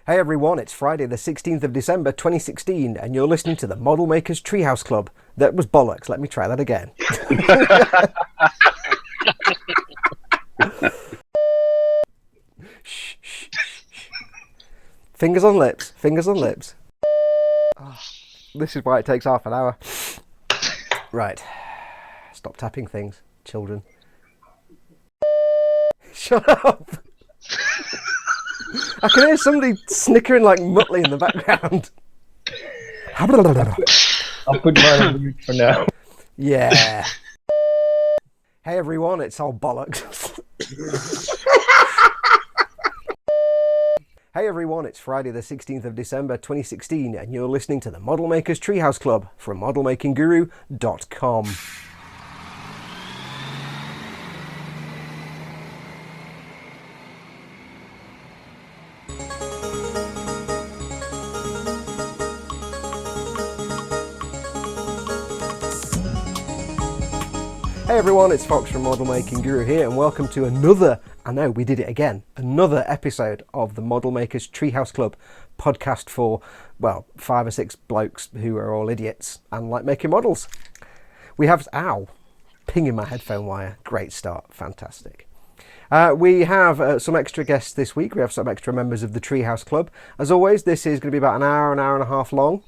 Hey everyone, it's Friday the 16th of December 2016 and you're listening to the Modelmaker's Treehouse Club. That was bollocks, let me try that again. Shh, shh, shh. Fingers on lips, fingers on lips. Oh, this is why it takes half an hour. Right, stop tapping things, children. Shut up! I can hear somebody snickering like Muttley in the background. I'll put mine on mute for now. Yeah. Hey everyone, it's all bollocks. Hey everyone, it's Friday the 16th of December 2016 and you're listening to the Modelmaker's Treehouse Club from modelmakingguru.com. Hey everyone, it's Foxx from Model Making Guru here and welcome to another, I know we did it again, another episode of the Model Maker's Treehouse Club podcast for, well, 5 or 6 blokes who are all idiots and like making models. We have, ow, pinging my headphone wire, great start, fantastic. We have some extra guests this week, we have some extra members of the Treehouse Club. As always, this is going to be about an hour and a half long.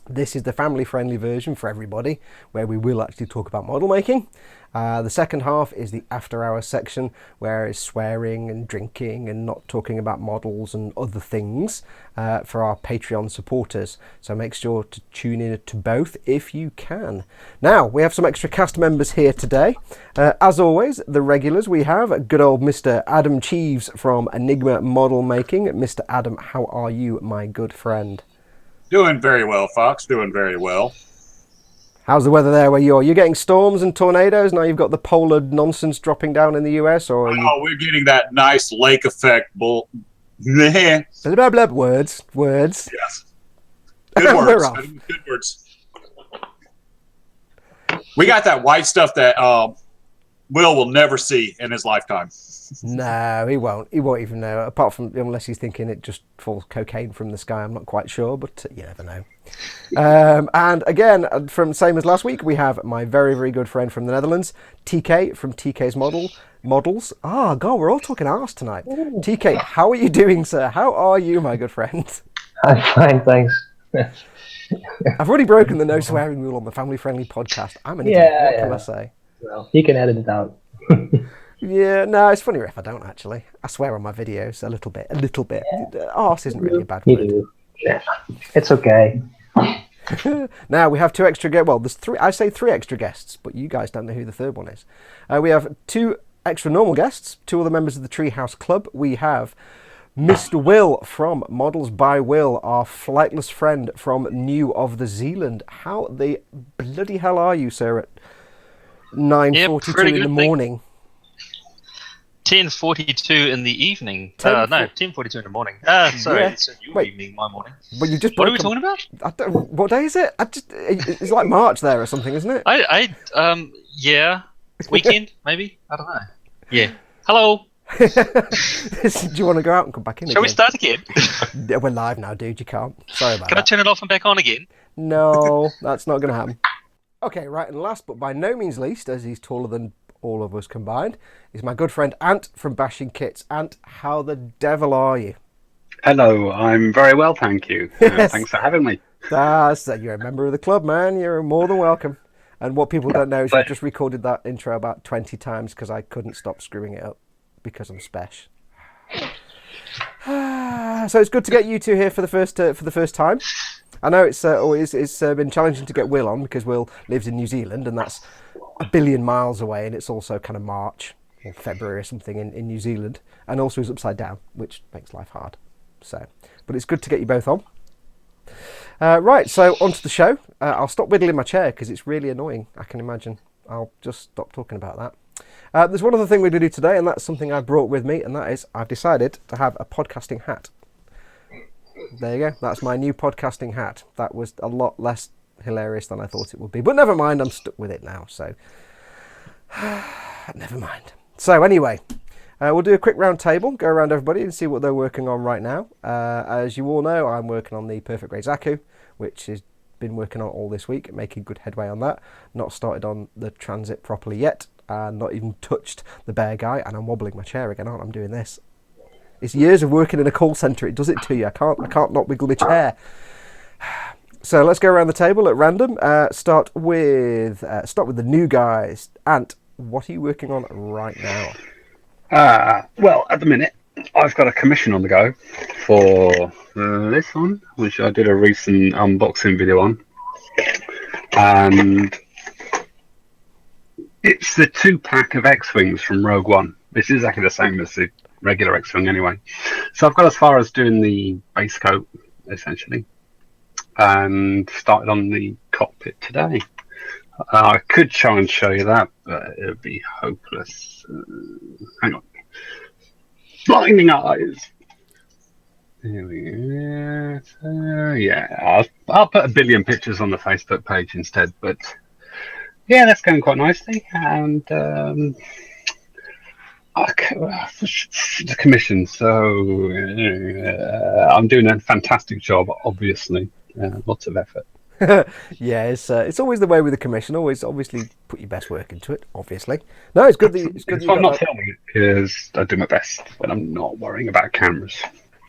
This is the family-friendly version for everybody, where we will actually talk about model making. The second half is the after-hours section, where it's swearing and drinking and not talking about models and other things for our Patreon supporters. So make sure to tune in to both if you can. Now, we have some extra cast members here today. As always, the regulars, we have good old Mr. Adam Cheeves from Enigma Model Making. Mr. Adam, how are you, my good friend? Doing very well, Fox. Doing very well. How's the weather there where you are? You're getting storms and tornadoes? Now you've got the polar nonsense dropping down in the US? Or are you... Oh, we're getting that nice lake effect. Blah, blah, blah, words. Yes. Good words. Good words. We got that white stuff that Will never see in his lifetime. No, he won't. He won't even know. Apart from, unless he's thinking it just falls cocaine from the sky. I'm not quite sure, but you never know. And again, from same as last week, we have my very, very good friend from the Netherlands, TK from TK's Models. Ah, God, we're all talking arse tonight. Ooh. TK, how are you doing, sir? How are you, my good friend? I'm fine, thanks. I've already broken the no swearing rule on the family-friendly podcast. I'm an idiot. What can I say? Well, he can edit it out. Yeah, no, it's funnier if I don't, actually. I swear on my videos a little bit. Yeah. Arse isn't really a bad word. Yeah, it's okay. Now, we have 2 extra guests. Well, there's 3. I say 3 extra guests, but you guys don't know who the third one is. We have 2 extra normal guests, 2 other members of the Treehouse Club. We have Mr. Will from Models by Will, our flightless friend from New of the Zealand. How the bloody hell are you, sir, at 9:42 in the morning? 10:42 in the evening. No, 10:42 in the morning. Sorry, yeah. It's your evening, my morning. But you just what are we talking about? What day is it? It's like March there or something, isn't it? Yeah, weekend maybe. I don't know. Yeah. Hello. Do you want to go out and come back in? Shall we start again? We're live now, dude. You can't. Sorry about that. Can I turn it off and back on again? No, that's not going to happen. Okay, right, and last but by no means least, as he's taller than all of us combined, is my good friend Ant from Bashing Kits. Ant, how the devil are you? Hello, I'm very well, thank you. Yes. Thanks for having me. You're a member of the club, man. You're more than welcome. And what people don't know is I've just recorded that intro about 20 times because I couldn't stop screwing it up because I'm special. So it's good to get you two here for the first time. I know it's been challenging to get Will on because Will lives in New Zealand and that's a billion miles away, and it's also kind of March or February or something in New Zealand, and also is upside down, which makes life hard. So, but it's good to get you both on. Right, so onto the show. I'll stop whittling my chair because it's really annoying, I can imagine. I'll just stop talking about that. There's one other thing we're going to do today, and that's something I brought with me, and that is I've decided to have a podcasting hat. There you go. That's my new podcasting hat. That was a lot less hilarious than I thought it would be. But never mind, I'm stuck with it now, so never mind. So anyway, We'll do a quick round table, go around everybody and see what they're working on right now. As you all know, I'm working on the Perfect Grey Zaku, which has been working on all this week, making good headway on that. Not started on the transit properly yet, and not even touched the bear guy, and I'm wobbling my chair again, aren't I? I'm doing this. It's years of working in a call centre, it does it to you. I can't not wiggle my chair. So let's go around the table at random. Start with the new guys. Ant, what are you working on right now? Well, at the minute, I've got a commission on the go for this one, which I did a recent unboxing video on. And it's the 2-pack of X-Wings from Rogue One. It's exactly the same as the regular X-Wing anyway. So I've got as far as doing the base coat, essentially. And started on the cockpit today. I could try and show you that, but it would be hopeless. Hang on. Blinding eyes. Here we go. Yeah, I'll put a billion pictures on the Facebook page instead. But yeah, that's going quite nicely. And the commission. So I'm doing a fantastic job, obviously. Lots of effort. Yeah, it's always the way with the commission. Always, obviously, put your best work into it. Obviously, no, it's good. It's good. I'm not filming it because I do my best, but I'm not worrying about cameras.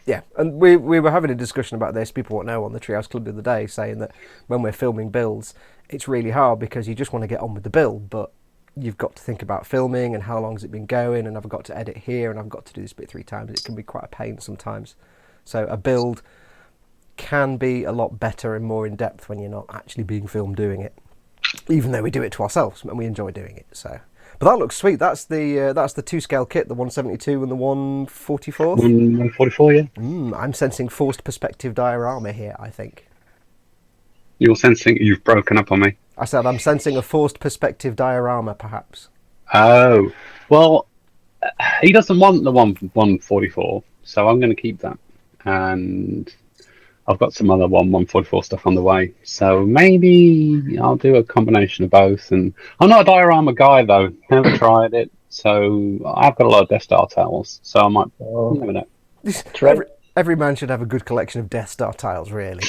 Yeah, and we were having a discussion about this. People won't know on the Treehouse Club the other day, saying that when we're filming builds, it's really hard because you just want to get on with the build, but you've got to think about filming and how long has it been going, and I've got to edit here, and I've got to do this bit 3 times. It can be quite a pain sometimes. So a build can be a lot better and more in depth when you're not actually being filmed doing it, even though we do it to ourselves and we enjoy doing it. So, but that looks sweet. That's the 2 scale kit, the 172 and the 144. 144, yeah. I'm sensing forced perspective diorama here, I think. You're sensing you've broken up on me. I said I'm sensing a forced perspective diorama, perhaps. Oh, well, he doesn't want the 144, so I'm going to keep that. And I've got some other 144 stuff on the way, so maybe I'll do a combination of both. And I'm not a diorama guy though; never tried it. So I've got a lot of Death Star tiles, so I might. Never know. Every man should have a good collection of Death Star tiles, really.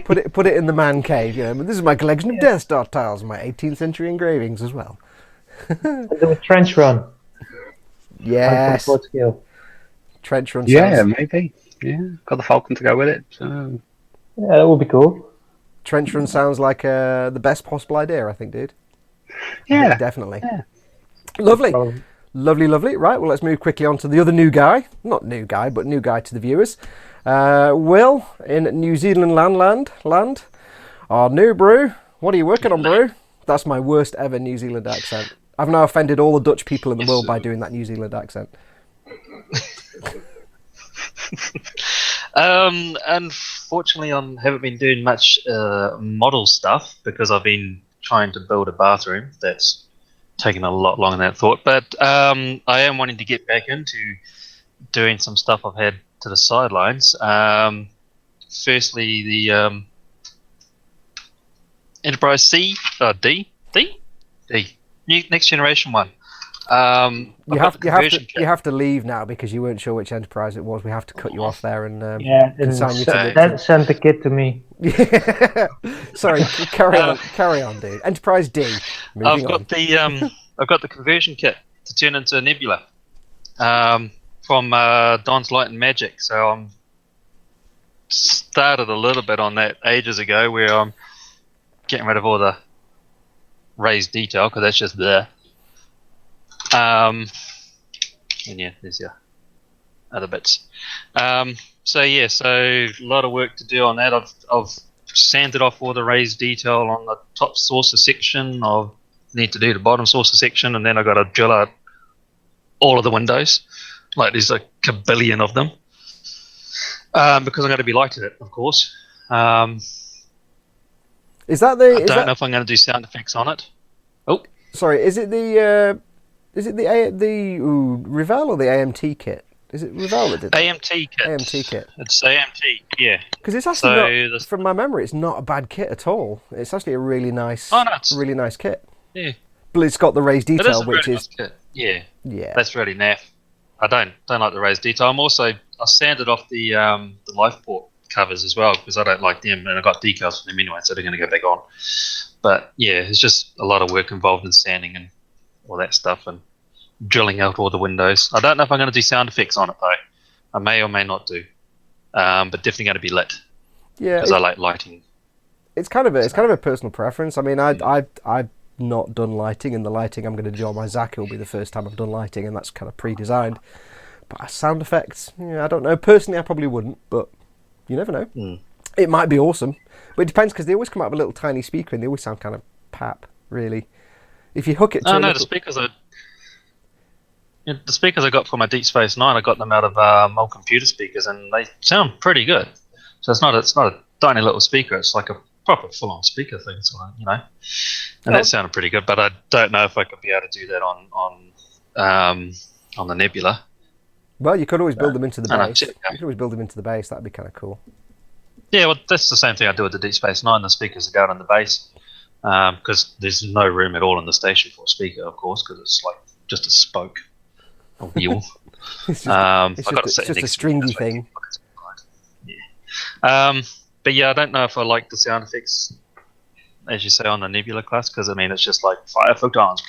put it in the man cave. You know, this is my collection of Death Star tiles, my 18th century engravings as well. Do a trench run. Yes. Skill. Trench run. Yeah, maybe. Yeah, got the Falcon to go with it. So. Yeah, that would be cool. Trench run sounds like the best possible idea, I think, dude. Yeah, definitely. Yeah. Lovely. Lovely. Right, well, let's move quickly on to the other new guy. Not new guy, but new guy to the viewers. Will, in New Zealand land. Our new brew. What are you working on, brew? That's my worst ever New Zealand accent. I've now offended all the Dutch people in the world by doing that New Zealand accent. Unfortunately, I haven't been doing much model stuff because I've been trying to build a bathroom. That's taken a lot longer than I thought. But I am wanting to get back into doing some stuff I've had to the sidelines. Firstly, the Enterprise C, D, next generation one. You have to leave now because you weren't sure which Enterprise it was. We have to cut you off there and consign you to then send the kit to me. Sorry, carry on, dude. Enterprise D. I've got the conversion kit to turn into a Nebula from Don's Light and Magic. So I'm started a little bit on that ages ago, where I'm getting rid of all the raised detail because that's just there. And yeah, there's your other bits. So a lot of work to do on that. I've sanded off all the raised detail on the top saucer section. I'll need to do the bottom saucer section, and then I've got to drill out all of the windows. Like there's a kabillion of them. Because I'm going to be lighting it, of course. Is that the? I don't know if I'm going to do sound effects on it. Oh, sorry. Is it the Revell or the AMT kit? Is it Revell that did that? AMT kit. AMT kit. It's AMT, yeah. Because it's actually not, from my memory, it's not a bad kit at all. It's actually a really nice, really nice kit. Yeah. But it's got the raised detail, which really is nice kit. Yeah. Yeah. That's really naff. I don't like the raised detail. I sanded off the LifePort covers as well because I don't like them, and I got decals for them anyway, so they're going to go back on. But yeah, it's just a lot of work involved in sanding and all that stuff and drilling out all the windows. I don't know if I'm going to do sound effects on it though. I may or may not do, but definitely going to be lit. Yeah, because I like lighting. It's kind of a personal preference. I mean, I've not done lighting, and the lighting I'm going to do on my Zaku will be the first time I've done lighting, and that's kind of pre-designed. But sound effects, I don't know. Personally, I probably wouldn't, but you never know. It might be awesome, but it depends because they always come out with a little tiny speaker, and they always sound kind of pap, really. If you hook it to the speakers are. Yeah, the speakers I got for my Deep Space Nine, I got them out of old computer speakers, and they sound pretty good. So it's not a tiny little speaker; it's like a proper full-on speaker thing, and that sounded pretty good. But I don't know if I could be able to do that on the Nebula. Well, you could always build them into the base. You could always build them into the base. That'd be kind of cool. Yeah, well, that's the same thing I do with the Deep Space Nine. The speakers are going on the base because there's no room at all in the station for a speaker, of course, because it's like just a spoke. A wheel. It's just a stringy thing. Yeah. But yeah, I don't know if I like the sound effects, as you say, on the Nebula class, because I mean it's just like fire photons.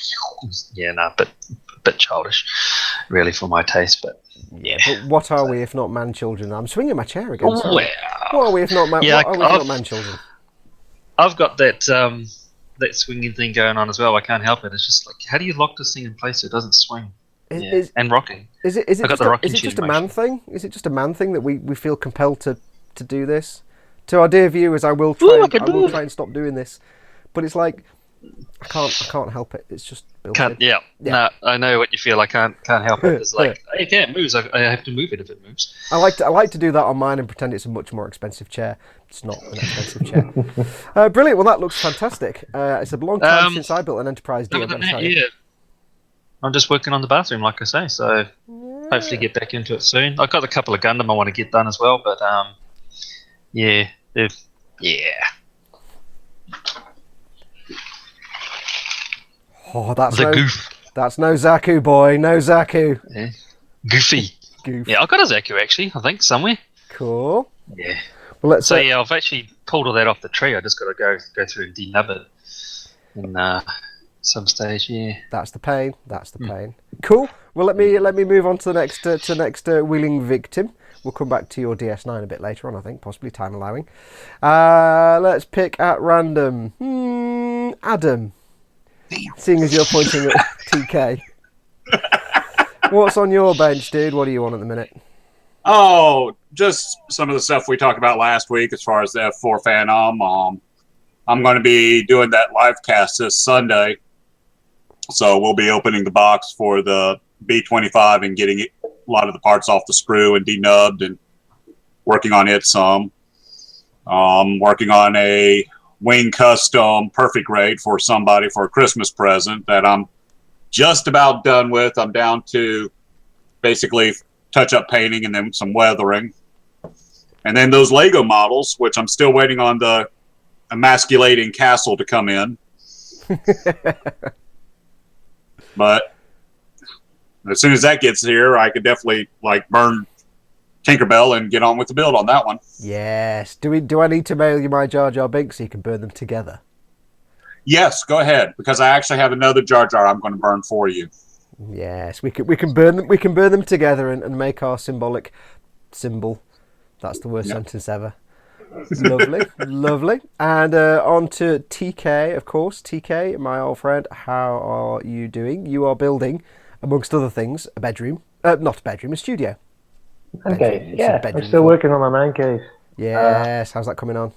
Yeah, no, but a bit childish, really, for my taste. But yeah. But what are we if not man children? I'm swinging my chair again. What are we if not man? What are we if not man children? I've got that swinging thing going on as well. I can't help it. It's just like, how do you lock this thing in place so it doesn't swing? And rocking. Is it just a man thing? Is it just a man thing that we feel compelled to do this? To our dear viewers, I will try and stop doing this, but it's like I can't help it. It's just built in. Yeah. No, I know what you feel. I can't help it. It's like it moves. I have to move it if it moves. I like to do that on mine and pretend it's a much more expensive chair. It's not an expensive chair. Brilliant. Well, that looks fantastic. It's a long time since I built an Enterprise D. Yeah. I'm just working on the bathroom, like I say, so hopefully get back into it soon. I've got a couple of Gundam I want to get done as well, but yeah. Oh, that's goof. That's no Zaku, boy, no Zaku. Yeah. Goofy. Goof. Yeah, I've got a Zaku actually, I think, somewhere. Cool. Yeah. Well, let's. Yeah, I've actually pulled all that off the tree. I just got to go through and denub it. And some stage, yeah. That's the pain. Cool. Well, let me move on to the next willing victim. We'll come back to your DS9 a bit later on, I think, possibly time allowing. Let's pick at random. Adam. Seeing as you're pointing at TK. What's on your bench, dude? What do you want at the minute? Oh, just some of the stuff we talked about last week as far as the F4 Phantom. I'm going to be doing that live cast this Sunday. So we'll be opening the box for the B25 and getting a lot of the parts off the sprue and denubbed and working on it some. Working on a wing custom perfect grade for somebody for a Christmas present that I'm just about done with. I'm down to basically touch-up painting and then some weathering. And then those Lego models, which I'm still waiting on the emasculating castle to come in. But as soon as that gets here, I could definitely burn Tinkerbell and get on with the build on that one. Yes. Do I need to mail you my Jar Jar Binks so you can burn them together? Yes, go ahead, because I actually have another Jar Jar I'm going to burn for you. Yes, we can burn them. We can burn them together and make our symbolic symbol. That's the worst sentence ever. Lovely, lovely. And on to TK, of course. TK, my old friend, how are you doing? You are building, amongst other things, a bedroom. Not a bedroom, a studio. Okay, yeah, I'm still working on my man cave. Yes, how's that coming on?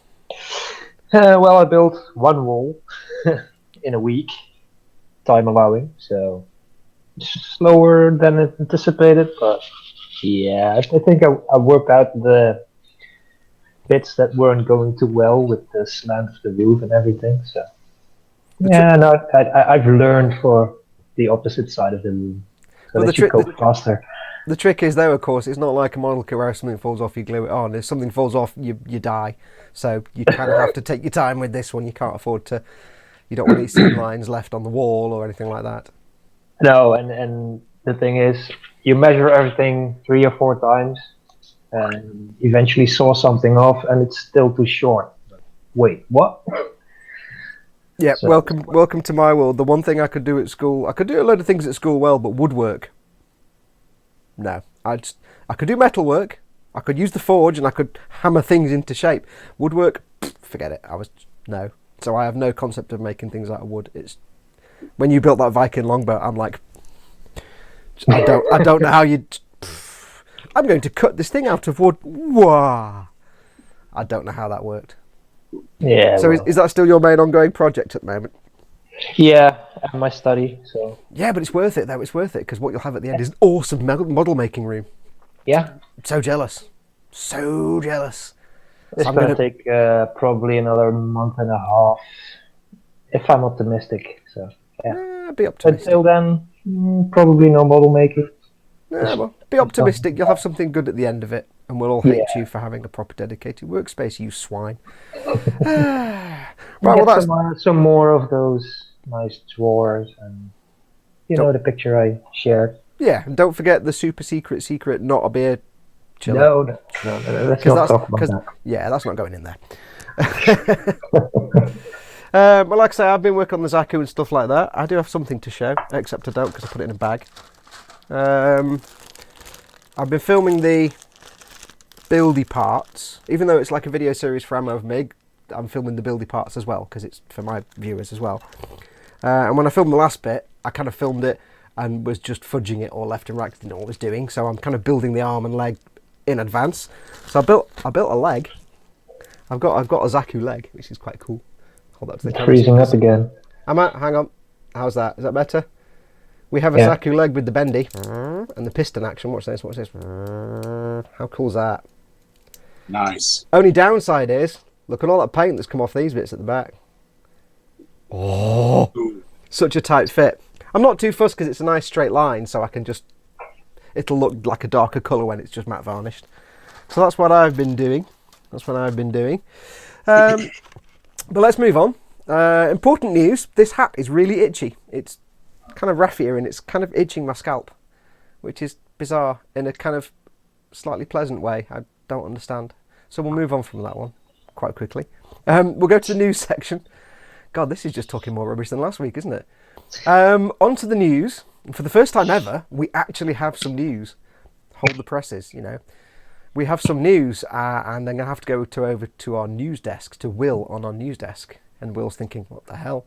Well, I built one wall in a week, time allowing, so slower than anticipated, but yeah, I think I worked out the bits that weren't going too well with the slant of the roof and everything, so yeah, no, I've learned for the opposite side of the room, so well, that you go faster. The trick is, though, of course, it's not like a model kit where if something falls off, you glue it on. If something falls off, you die. So you kind of have to take your time with this one. You can't afford to. You don't want any seam lines left on the wall or anything like that. No, and the thing is, you measure everything 3 or 4 times, and eventually saw something off, and it's still too short. Wait, what? Yeah, So- welcome to my world. The one thing I could do at school, I could do a load of things at school well, but woodwork, no. I could do metalwork, I could use the forge, and I could hammer things into shape. Woodwork, forget it. No. So I have no concept of making things out of wood. It's when you built that Viking longboat, I'm like, I don't know how you. I'm going to cut this thing out of wood. Wow. I don't know how that worked. Yeah. So well, is that still your main ongoing project at the moment? yeah, and my study. So Yeah, but it's worth it though. It's worth it because what you'll have at the end is an awesome model making room. yeah, So jealous. So jealous. it's I'm gonna gonna- take probably another month and a half, if I'm optimistic. So Be optimistic. until then, probably no model making. Yeah, well, be optimistic. You'll have something good at the end of it, and we'll all hate Yeah. you for having a proper dedicated workspace, you swine. Right, well, Get that's some more of those nice drawers, and the picture I shared. yeah. And don't forget the super secret, not a beer chiller. No, let's not talk about that. Yeah, that's not going in there. Well, like I say, I've been working on the Zaku and stuff like that. I do have something to show, except I don't because I put it in a bag. I've been filming the buildy parts, even though it's like a video series for Ammo of Mig. I'm filming the buildy parts as well because it's for my viewers as well. And when I filmed the last bit, I kind of filmed it and was just fudging it all left and right, didn't know what I was doing. So I'm kind of building the arm and leg in advance. So I built a leg. I've got a Zaku leg, which is quite cool. Hold that to the It's camera. freezing up again. Hang on. How's that? Is that better? We have a Yeah. Zaku leg with the bendy and the piston action. What's this? How cool is that? Nice. Only downside is, look at all that paint that's come off these bits at the back. Oh, Ooh. such a tight fit. I'm not too fussed because it's a nice straight line, so I can just, it'll look like a darker colour when it's just matte varnished. So that's what I've been doing. But let's move on. Important news, this hat is really itchy. It's kind of raffier and it's kind of itching my scalp, which is bizarre in a kind of slightly pleasant way. I don't understand. So we'll move on from that one quite quickly. We'll go to the news section. God, this is just talking more rubbish than last week, isn't it? On to the news. For the first time ever, we actually have some news. Hold the presses, We have some news, and I'm going to have to go over to our news desk, to Will on our news desk. And Will's thinking, what the hell?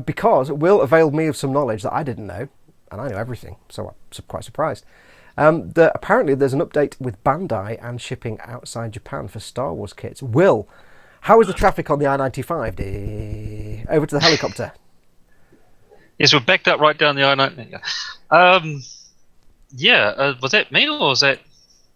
Because Will availed me of some knowledge that I didn't know, and I know everything, so I'm quite surprised. That apparently there's an update with Bandai and shipping outside Japan for Star Wars kits. Will, how is the traffic on the I-95? Over to the helicopter. Yes, we're backed up right down the I-9. Was that me or was that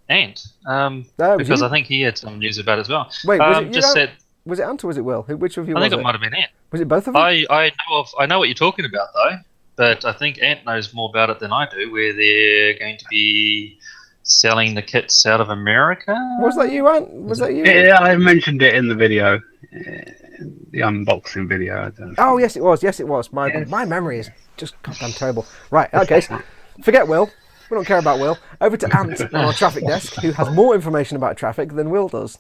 Ant? No, it was Because you. I think he had some news about it as well. Wait, was it you? Just said, Was it Ant or was it Will? Which of you I was think it? it might have been Ant. Was it both of you? I know what you're talking about though, but I think Ant knows more about it than I do. Where they're going to be selling the kits out of America. Was that you, Ant? Was that you? Yeah, I mentioned it in the video, the unboxing video. I don't know. Oh, yes, it was. Yes, it was. My memory is just goddamn terrible. Right, okay. So forget Will. We don't care about Will. Over to Ant on our traffic desk, who has more information about traffic than Will does.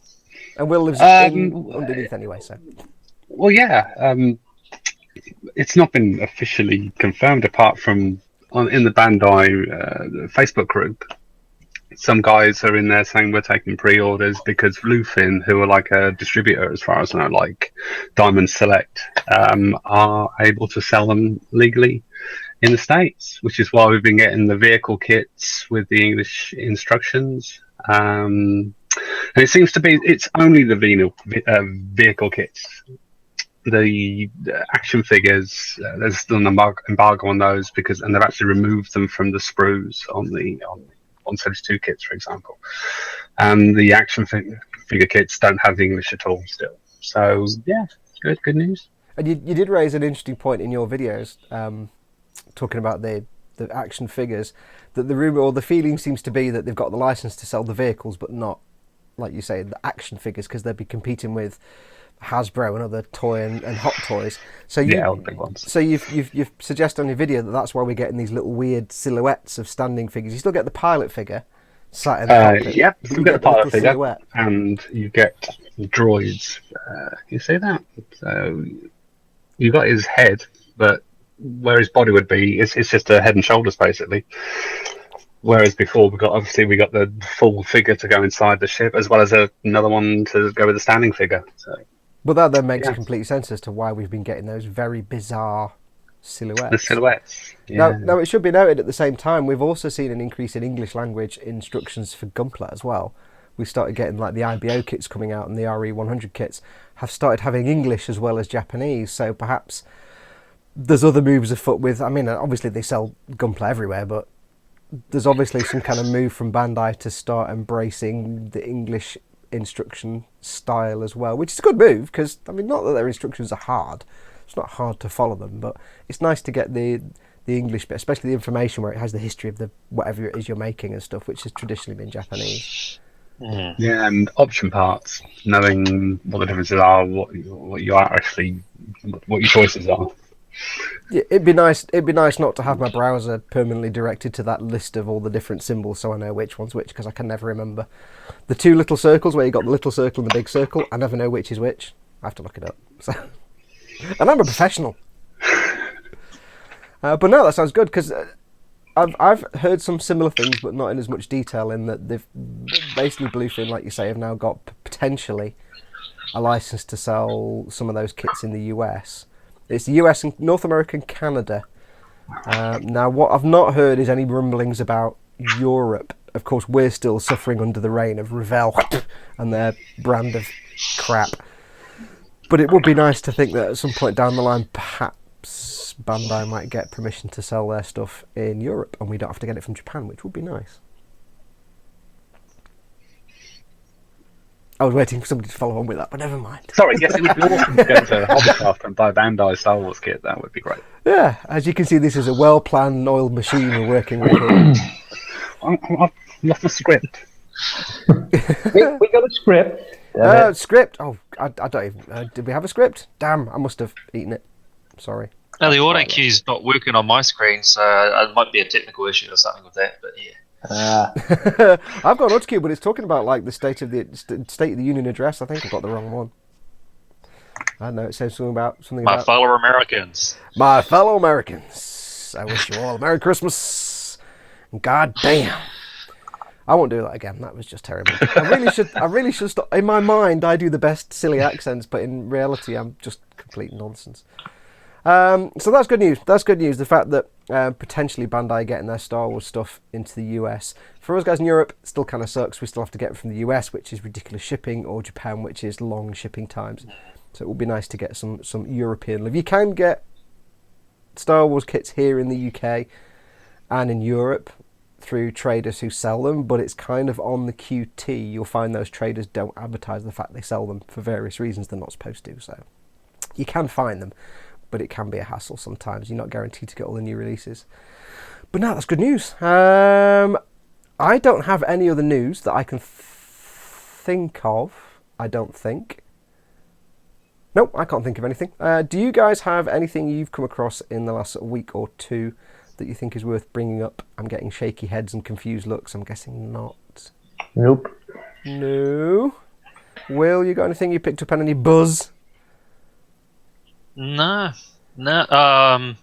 And Will lives underneath anyway, so. Well, yeah. It's not been officially confirmed apart from in the Bandai Facebook group. Some guys are in there saying we're taking pre-orders because Bluefin, who are like a distributor as far as I know, like Diamond Select, are able to sell them legally in the States, which is why we've been getting the vehicle kits with the English instructions. And it seems to be it's only the vehicle kits. The action figures, there's still an embargo on those and they've actually removed them from the sprues on the 172 kits, for example. And the action figure kits don't have English at all still. So yeah, good news. And you did raise an interesting point in your videos, talking about the action figures, that the rumor or the feeling seems to be that they've got the license to sell the vehicles, but not, like you say, the action figures, because they'd be competing with Hasbro and other toy and hot toys. So all the big ones. So you've suggested on your video that that's why we're getting these little weird silhouettes of standing figures. You still get the pilot figure sat in the cockpit. Yep, but you get the pilot little figure, silhouette. and you get droids. You see that? So you got his head, but where his body would be, it's just a head and shoulders basically. Whereas before we got the full figure to go inside the ship, as well as another one to go with the standing figure. So, but that then makes complete sense as to why we've been getting those very bizarre silhouettes. the silhouettes. Yeah. Now, it should be noted at the same time, we've also seen an increase in English language instructions for Gunpla as well. We started getting like the IBO kits coming out, and the RE100 kits have started having English as well as Japanese. So perhaps there's other moves afoot with. I mean, obviously they sell Gunpla everywhere, but there's obviously some kind of move from Bandai to start embracing the English instruction style as well, which is a good move because, I mean, not that their instructions are hard. It's not hard to follow them, but it's nice to get the English bit, especially the information where it has the history of the whatever it is you're making and stuff, which has traditionally been Japanese. Yeah, and option parts, knowing what the differences are, what you are actually, what your choices are. Yeah, it'd be nice not to have my browser permanently directed to that list of all the different symbols, so I know which one's which, because I can never remember the two little circles where you got the little circle and the big circle. I never know which is which. I have to look it up. So, and I'm a professional. But no, that sounds good because I've heard some similar things, but not in as much detail. In that they've basically Bluefin, like you say, have now got potentially a license to sell some of those kits in the US. It's the US and North America and Canada. Now, what I've not heard is any rumblings about Europe. Of course, we're still suffering under the reign of Revell and their brand of crap. But it would be nice to think that at some point down the line, perhaps Bandai might get permission to sell their stuff in Europe, and we don't have to get it from Japan, which would be nice. I was waiting for somebody to follow on with that, but never mind. Sorry, yes, it would be awesome to go to Hobbycraft and buy Bandai Star Wars kit. That would be great. Yeah, as you can see, this is a well-planned, oiled machine we're working with here. I've lost the script. we got a script. Script? Oh, I don't even... did we have a script? Damn, I must have eaten it. Sorry. No, the auto cue's not working on my screen, so it might be a technical issue or something with that, but yeah. I've got an auto cue, but it's talking about like the State of the Union address. I think I've got the wrong one. I don't know. It says something about my fellow Americans. My fellow Americans. I wish you all a Merry Christmas. God damn. I won't do that again. That was just terrible. I really should stop. In my mind, I do the best silly accents, but in reality, I'm just complete nonsense. So that's good news. That's good news. The fact that potentially Bandai getting their Star Wars stuff into the US. For us guys in Europe, it still kind of sucks. We still have to get it from the US, which is ridiculous shipping, or Japan, which is long shipping times. So it would be nice to get some European love. You can get Star Wars kits here in the UK and in Europe through traders who sell them, but it's kind of on the QT. You'll find those traders don't advertise the fact they sell them for various reasons they're not supposed to. So you can find them, but it can be a hassle sometimes. You're not guaranteed to get all the new releases. But no, that's good news. I don't have any other news that I can think of, I don't think. Nope, I can't think of anything. Do you guys have anything you've come across in the last week or two that you think is worth bringing up? I'm getting shaky heads and confused looks. I'm guessing not. Nope. No. Will, you got anything you picked up on any buzz? No. I'd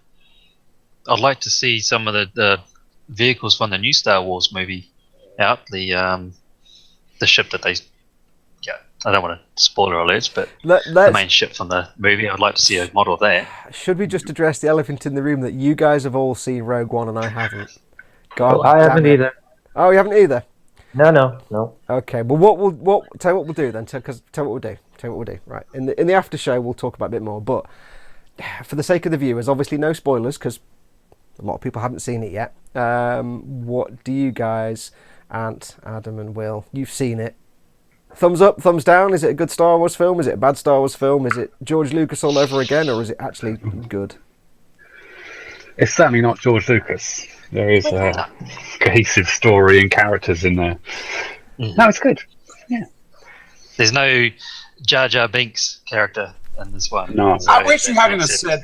like to see some of the vehicles from the new Star Wars movie out. The ship that they... Yeah, I don't want to spoiler alerts, but the main ship from the movie, I'd like to see a model of that. Should we just address the elephant in the room that you guys have all seen Rogue One and I haven't? God, well, I haven't either. Oh, you haven't either? No. Okay, well, tell you what we'll do then. Tell what we'll do. Right, in the after show we'll talk about a bit more. But for the sake of the viewers, obviously no spoilers because a lot of people haven't seen it yet. What do you guys, Ant, Adam, and Will? You've seen it. Thumbs up, thumbs down. Is it a good Star Wars film? Is it a bad Star Wars film? Is it George Lucas all over again, or is it actually good? It's certainly not George Lucas. There is a cohesive story and characters in there. No, it's good. Yeah. There's no Jar Jar Binks character in this one. No. So I wish you hadn't have said.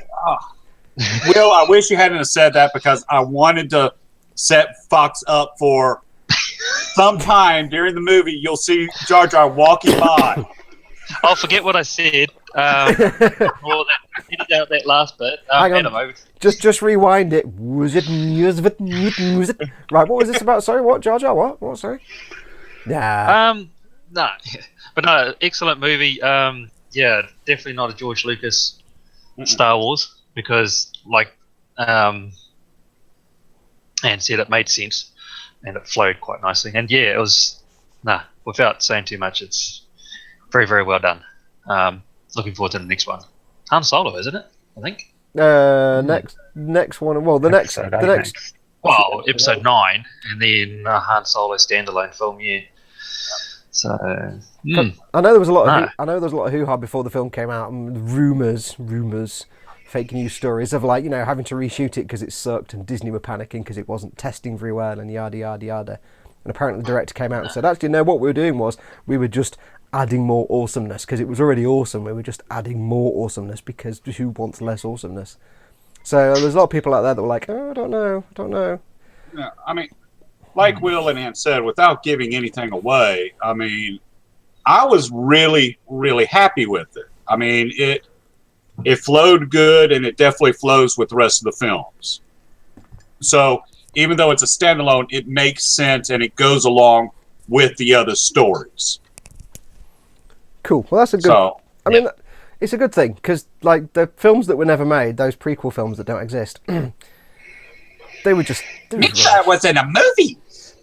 Will, I wish you hadn't have said that because I wanted to set Fox up for sometime during the movie. You'll see Jar Jar walking by. I'll forget what I said. Or edit out that last bit. Hang on. Anyway. Just rewind it. Was it music? Right, what was this about? Sorry, what? Jar Jar? What? Sorry. Yeah. No, but no, excellent movie. Yeah, definitely not a George Lucas Star Wars because, like, and said it made sense and it flowed quite nicely. And yeah, it was without saying too much, it's very, very well done. Looking forward to the next one. Han Solo, isn't it? I think. Next one. Well, the next. Well, episode 9, and then Han Solo standalone film. Yeah. So I know there was a lot of I know there was a lot of hoo-ha before the film came out, and rumors, fake news stories of, like, you know, having to reshoot it because it sucked and Disney were panicking because it wasn't testing very well and yada yada yada. And apparently the director came out and said, actually, no, what we were doing was we were just adding more awesomeness because it was already awesome. We were just adding more awesomeness because who wants less awesomeness? So there's a lot of people out there that were like, oh, I don't know. Yeah, I mean, like Will and Ann said, without giving anything away, I mean, I was really, really happy with it. I mean, it flowed good, and it definitely flows with the rest of the films. So even though it's a standalone, it makes sense, and it goes along with the other stories. Cool. Well, that's a good... So, I mean, it's a good thing, because, like, the films that were never made, those prequel films that don't exist, they were just... that was in a movie!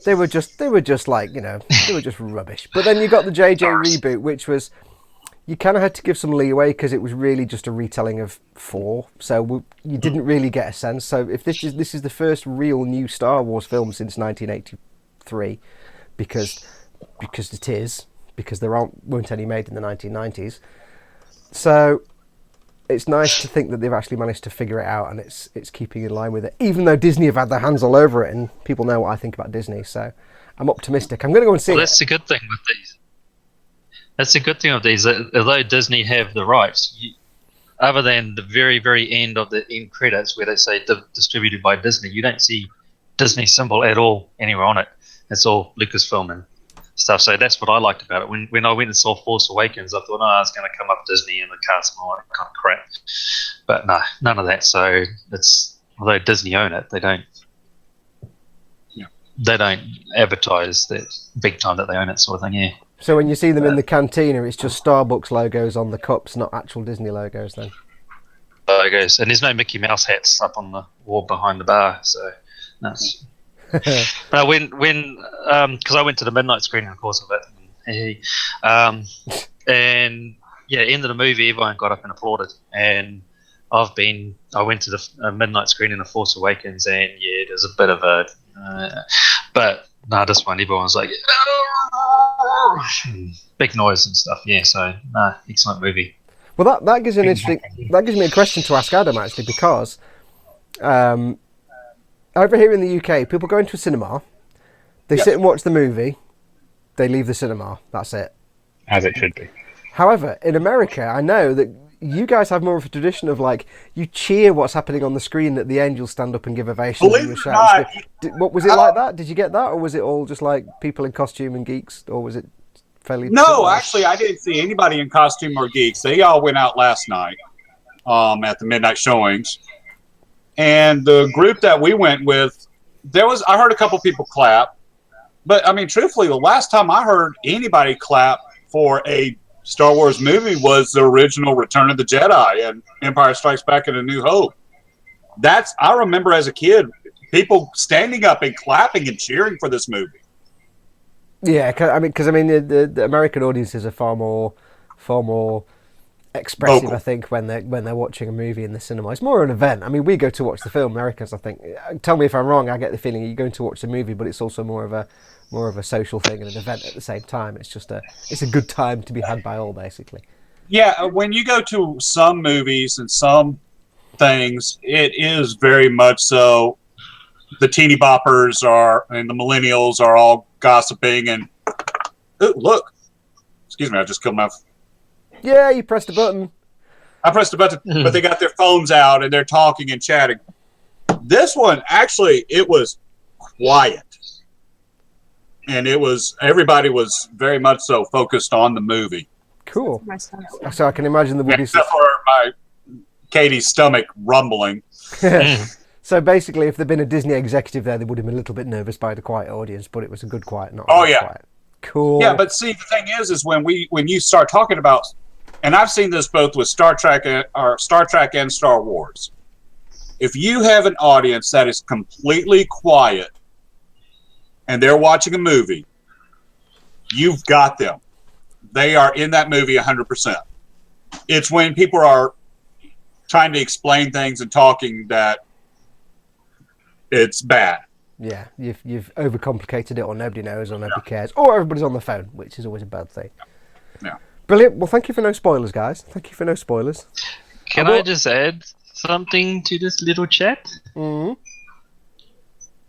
They were just like, you know, they were just rubbish. But then you got the JJ reboot, which was, you kind of had to give some leeway because it was really just a retelling of 4. So you didn't really get a sense. So if this is the first real new Star Wars film since 1983, because it is, because there weren't any made in the 1990s. So it's nice to think that they've actually managed to figure it out, and it's keeping in line with it, even though Disney have had their hands all over it, and people know what I think about Disney, so I'm optimistic. I'm going to go and see it. That's the good thing with these. That's the good thing of these. Although Disney have the rights, other than the very, very end of the end credits where they say distributed by Disney, you don't see Disney symbol at all anywhere on it. It's all Lucasfilm and stuff. So that's what I liked about it. When I went and saw Force Awakens, I thought, it's going to come up Disney and the cast and all that kind of crap. But no, none of that. So it's, although Disney own it, they don't advertise that big time that they own it, sort of thing. Yeah. So when you see them in the cantina, it's just Starbucks logos on the cups, not actual Disney logos then? Logos. And there's no Mickey Mouse hats up on the wall behind the bar. So that's... But because I went to the midnight screening, of course, of it, and yeah, end of the movie, everyone got up and applauded. And I went to the midnight screening of Force Awakens, and yeah, there's a bit of a, but no, this one, everyone's like, big noise and stuff. Yeah, so excellent movie. Well, that gives me a question to ask Adam, actually, because over here in the UK, people go into a cinema, they sit and watch the movie, they leave the cinema, that's it. As it should be. However, in America, I know that you guys have more of a tradition of, like, you cheer what's happening on the screen at the end, you'll stand up and give ovations. Believe it or not, what was it like that? Did you get that, or was it all just like people in costume and geeks, or was it fairly... No, actually, I didn't see anybody in costume or geeks. They all went out last night at the midnight showings. And the group that we went with, I heard a couple people clap. But, I mean, truthfully, the last time I heard anybody clap for a Star Wars movie was the original Return of the Jedi and Empire Strikes Back and A New Hope. I remember as a kid, people standing up and clapping and cheering for this movie. Yeah, because the American audiences are far more expressive, vocal. I think, when they're watching a movie in the cinema. It's more an event. I mean, we go to watch the film. Americans, I think, tell me if I'm wrong, I get the feeling you're going to watch the movie, but it's also more of a social thing and an event at the same time. It's just it's a good time to be had by all, basically. Yeah, when you go to some movies and some things, it is very much so the teeny boppers and the millennials are all gossiping and look, Excuse me, I just killed my. Yeah, you pressed a button. I pressed a button, but they got their phones out and they're talking and chatting. This one, actually, it was quiet. And everybody was very much so focused on the movie. Cool. So I can imagine there would be... Except for Katie's stomach rumbling. So basically, if there'd been a Disney executive there, they would have been a little bit nervous by the quiet audience, but it was a good quiet, not a bad quiet. Cool. Yeah, but see, the thing is when you start talking about... And I've seen this both with Star Trek and Star Wars. If you have an audience that is completely quiet and they're watching a movie, you've got them. They are in that movie 100%. It's when people are trying to explain things and talking that it's bad. Yeah, you've overcomplicated it, or nobody knows, or nobody cares, or everybody's on the phone, which is always a bad thing. Yeah. Brilliant. Well, thank you for no spoilers, guys. Thank you for no spoilers. Can I just add something to this little chat? Mm-hmm.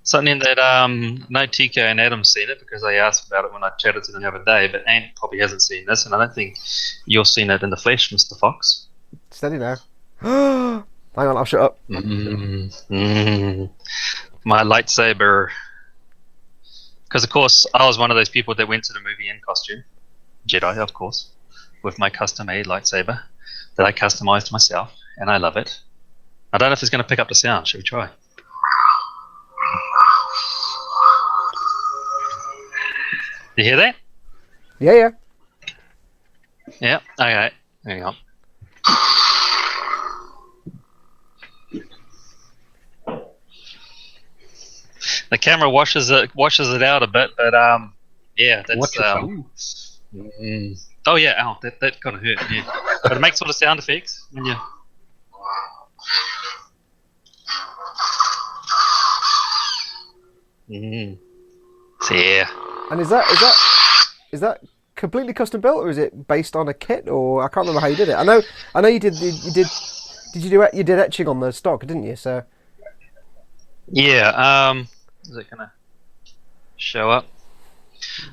Something that no TK and Adam's seen it, because I asked about it when I chatted to them the other day, but Ant probably hasn't seen this, and I don't think you've seen it in the flesh, Mr. Fox. Steady now. Hang on, I'll shut up. My lightsaber. Because, of course, I was one of those people that went to the movie in costume. Jedi, of course. With my custom-made lightsaber that I customized myself, and I love it. I don't know if it's going to pick up the sound. Should we try? You hear that? Yeah. Yeah. Okay. Hang on. The camera washes it out a bit, but yeah, that's oh yeah, ow, that kind of hurt. Yeah, but it makes all the sound effects when you. So yeah. And is that completely custom built, or is it based on a kit, or I can't remember how you did it. I know you did etching on the stock, didn't you? So yeah, is it gonna show up?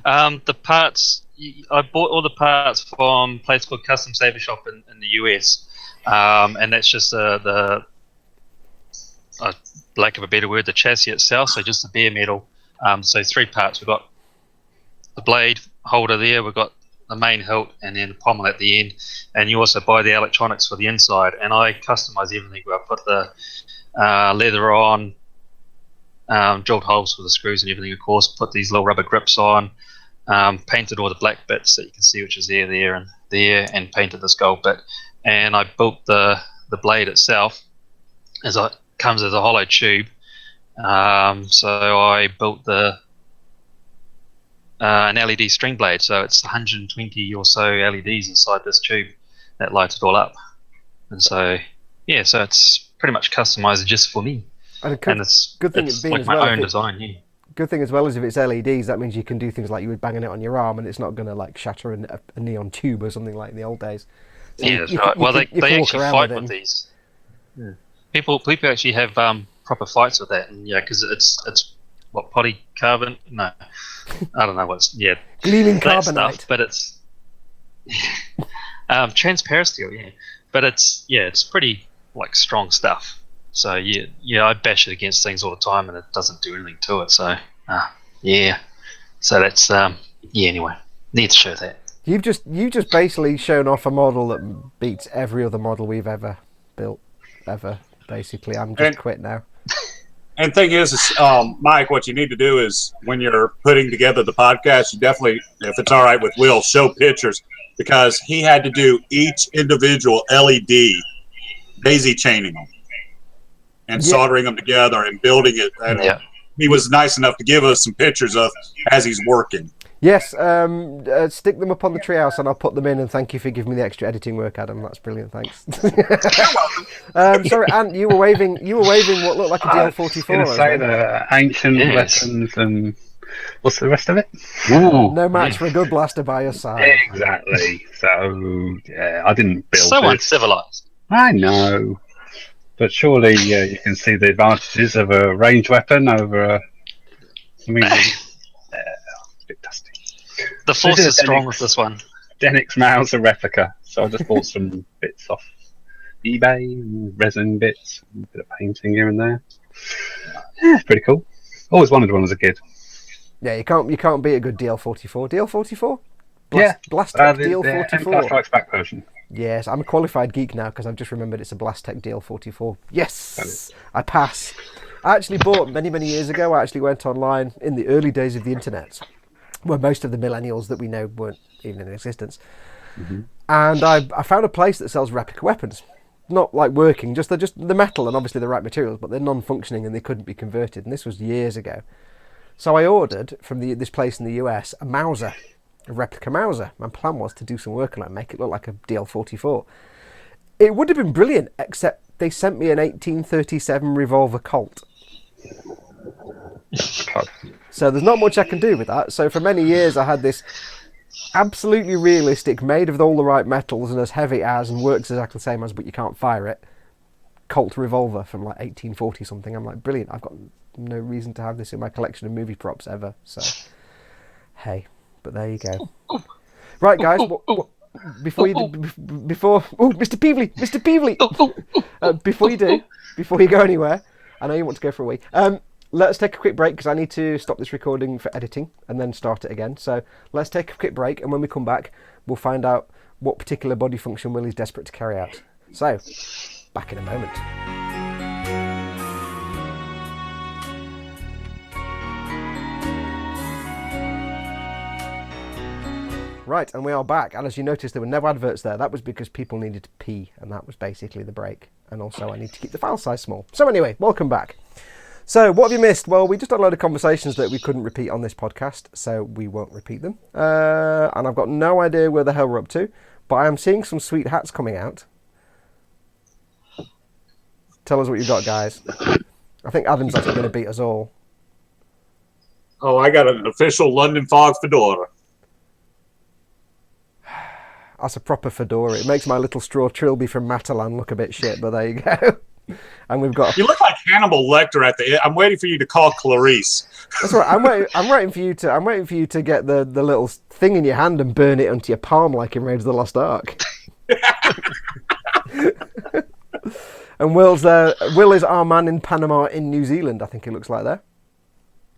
The parts, I bought all the parts from a place called Custom Saber Shop in the US, and that's just the lack of a better word, the chassis itself. So just the bare metal. So 3 parts. We've got the blade holder there. We've got the main hilt, and then the pommel at the end. And you also buy the electronics for the inside. And I customize everything. Where I put the leather on. Drilled holes for the screws and everything, of course. Put these little rubber grips on. Painted all the black bits that you can see, which is there, and painted this gold bit. And I built the blade itself comes as a hollow tube. So I built an LED string blade. So it's 120 or so LEDs inside this tube that lights it all up. And so yeah, so it's pretty much customized just for me. And it's good thing it's it's been like as my well, own design. Yeah. Good thing as well is if it's LEDs, that means you can do things like you would banging it on your arm, and it's not going to like shatter a neon tube or something like in the old days. So yeah, that's right. Well, they actually fight with these. Yeah. People actually have proper fights with that, and yeah, because it's what, polycarbonate? No, I don't know what's gleaming that carbonite, stuff, but it's transparent steel. Yeah, but it's pretty like strong stuff. So yeah, I bash it against things all the time, and it doesn't do anything to it. So yeah, so that's anyway, need to show that. You've just basically shown off a model that beats every other model we've ever built, ever. Basically, I'm just quit now. And thing is, Mike, what you need to do is when you're putting together the podcast, you definitely, if it's all right with Will, show pictures, because he had to do each individual LED daisy chaining them and soldering them together and building it. And he was nice enough to give us some pictures of as he's working. Yes, stick them up on the Treehouse and I'll put them in, and thank you for giving me the extra editing work, Adam. That's brilliant, thanks. Sorry, Ant, you were waving what looked like a DL-44. I was going to say the ancient weapons and what's the rest of it? Ooh. No match for a good blaster by your side. Exactly. So, yeah, I didn't build so it. Uncivilized. I know. But surely you can see the advantages of a ranged weapon over a... I mean, a bit dusty. The force is strong with this one. Denix mouse, a replica. So I just bought some bits off eBay, resin bits, a bit of painting here and there. Yeah, it's pretty cool. Always wanted one as a kid. Yeah, you can't beat a good DL44. DL44? Blast the DL44. Empire Strikes Back version. Yes, I'm a qualified geek now because I've just remembered it's a Blastech DL44. Yes, I pass. I actually bought many years ago. I actually went online in the early days of the internet, where most of the millennials that we know weren't even in existence. Mm-hmm. And I found a place that sells replica weapons. Not like working, they're just the metal and obviously the right materials, but they're non-functioning and they couldn't be converted. And this was years ago. So I ordered from this place in the US a Mauser, a replica Mauser. My plan was to do some work on it and make it look like a DL44. It would have been brilliant, except they sent me an 1837 revolver Colt. So there's not much I can do with that. So for many years I had this absolutely realistic, made of all the right metals and as heavy as and works exactly the same as, but you can't fire it, Colt revolver from like 1840 something. I'm like, brilliant. I've got no reason to have this in my collection of movie props ever. So hey, but there you go. Right, guys. Before Mr. Peevely, before you go anywhere, I know you want to go for a wee. Let's take a quick break because I need to stop this recording for editing and then start it again. So let's take a quick break, and when we come back, we'll find out what particular body function Will is desperate to carry out. So, back in a moment. Right, and we are back. And as you noticed, there were no adverts there. That was because people needed to pee, and that was basically the break. And also, I need to keep the file size small. So anyway, welcome back. So, what have you missed? Well, we just had a load of conversations that we couldn't repeat on this podcast, so we won't repeat them. And I've got no idea where the hell we're up to, but I am seeing some sweet hats coming out. Tell us what you've got, guys. I think Adam's actually going to beat us all. Oh, I got an official London Fog fedora. That's a proper fedora. It makes my little straw trilby from Matalan look a bit shit, but there you go. And we've got. You look like Hannibal Lecter at the end. I'm waiting for you to call Clarice. That's right. I'm waiting for you to get the little thing in your hand and burn it onto your palm like in Raiders of the Lost Ark. And Will's there. Will is our man in Panama in New Zealand. I think it looks like there.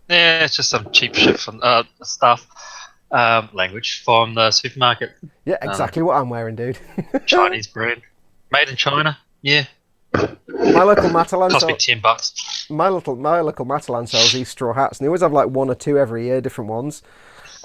Yeah, it's just some cheap shit from stuff, language from the supermarket. Yeah, exactly what I'm wearing, dude. Chinese brand, made in China. Yeah. My local Matalan cost me $10. My local Matalan sells these straw hats, and they always have like one or two every year, different ones,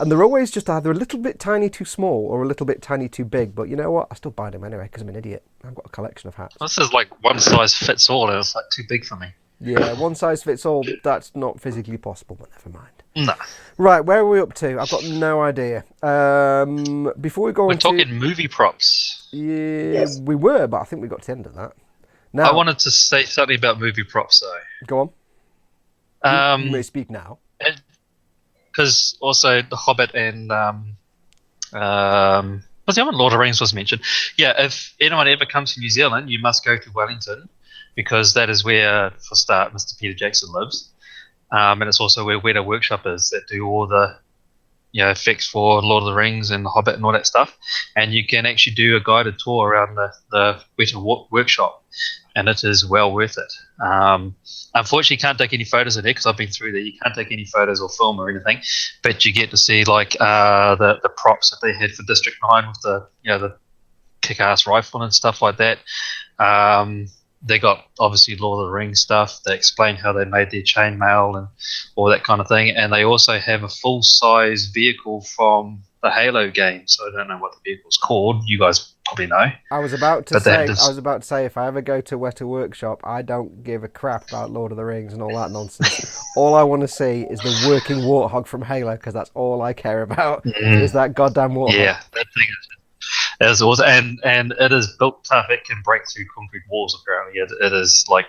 and they're always just either a little bit tiny too small or a little bit tiny too big. But you know what? I still buy them anyway because I'm an idiot. I've got a collection of hats. This is like one size fits all, and it's like too big for me. Yeah, one size fits all. That's not physically possible, but never mind. No. Right, where are we up to? I've got no idea. Before we go We're on talking movie props. Yeah, Yes. we were, but I think we got to the end of that. Now, I wanted to say something about movie props, though. Go on. You may speak now. Because also The Hobbit and what's the other one? Lord of the Rings was mentioned. Yeah, if anyone ever comes to New Zealand, you must go to Wellington, because that is where, for start, Mr. Peter Jackson lives. And it's also where Weta Workshop is, that do all the effects for Lord of the Rings and The Hobbit and all that stuff. And you can actually do a guided tour around the Weta Workshop, and it is well worth it. Unfortunately, you can't take any photos in there because I've been through there. You can't take any photos or film or anything, but you get to see like the props that they had for District 9 with the kick-ass rifle and stuff like that. They got obviously Lord of the Rings stuff. They explain how they made their chainmail and all that kind of thing. And they also have a full-size vehicle from the Halo game. So I don't know what the vehicle's called. You guys probably know. I was about to say, if I ever go to Weta Workshop, I don't give a crap about Lord of the Rings and all that nonsense. All I want to see is the working warthog from Halo, because that's all I care about. Is that goddamn warthog. Yeah, that thing is awesome, and it is built tough. It can break through concrete walls. Apparently, it is like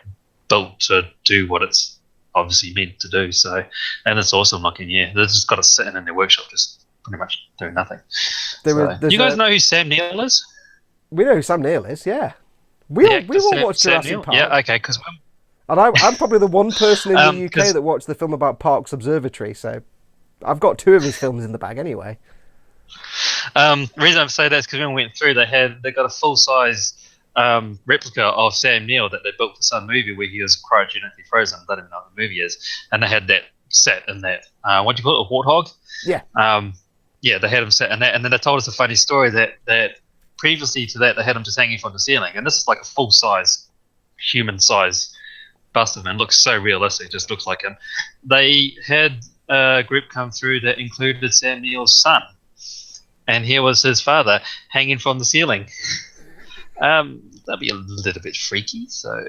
built to do what it's obviously meant to do. So, and it's awesome looking. Yeah, they've just got it sitting in their workshop, just pretty much doing nothing. You guys know who Sam Neill is? We know who Sam Neill is. Yeah, we all watched Jurassic Park. Yeah, okay, because. And I'm probably the one person in the UK that watched the film about Parkes Observatory. So, I've got two of his films in the bag anyway. The reason I say that is because when we went through, they got a full size replica of Sam Neill that they built for some movie where he was cryogenically frozen. I don't even know what the movie is, and they had that set in that. What do you call it? A warthog? Yeah. Yeah, they had him set in that, and then they told us a funny story that previously to that they had him just hanging from the ceiling, and this is like a full size, human size bust of him. It looks so realistic, it just looks like him. They had a group come through that included Sam Neill's son, and here was his father hanging from the ceiling. That'd be a little bit freaky, so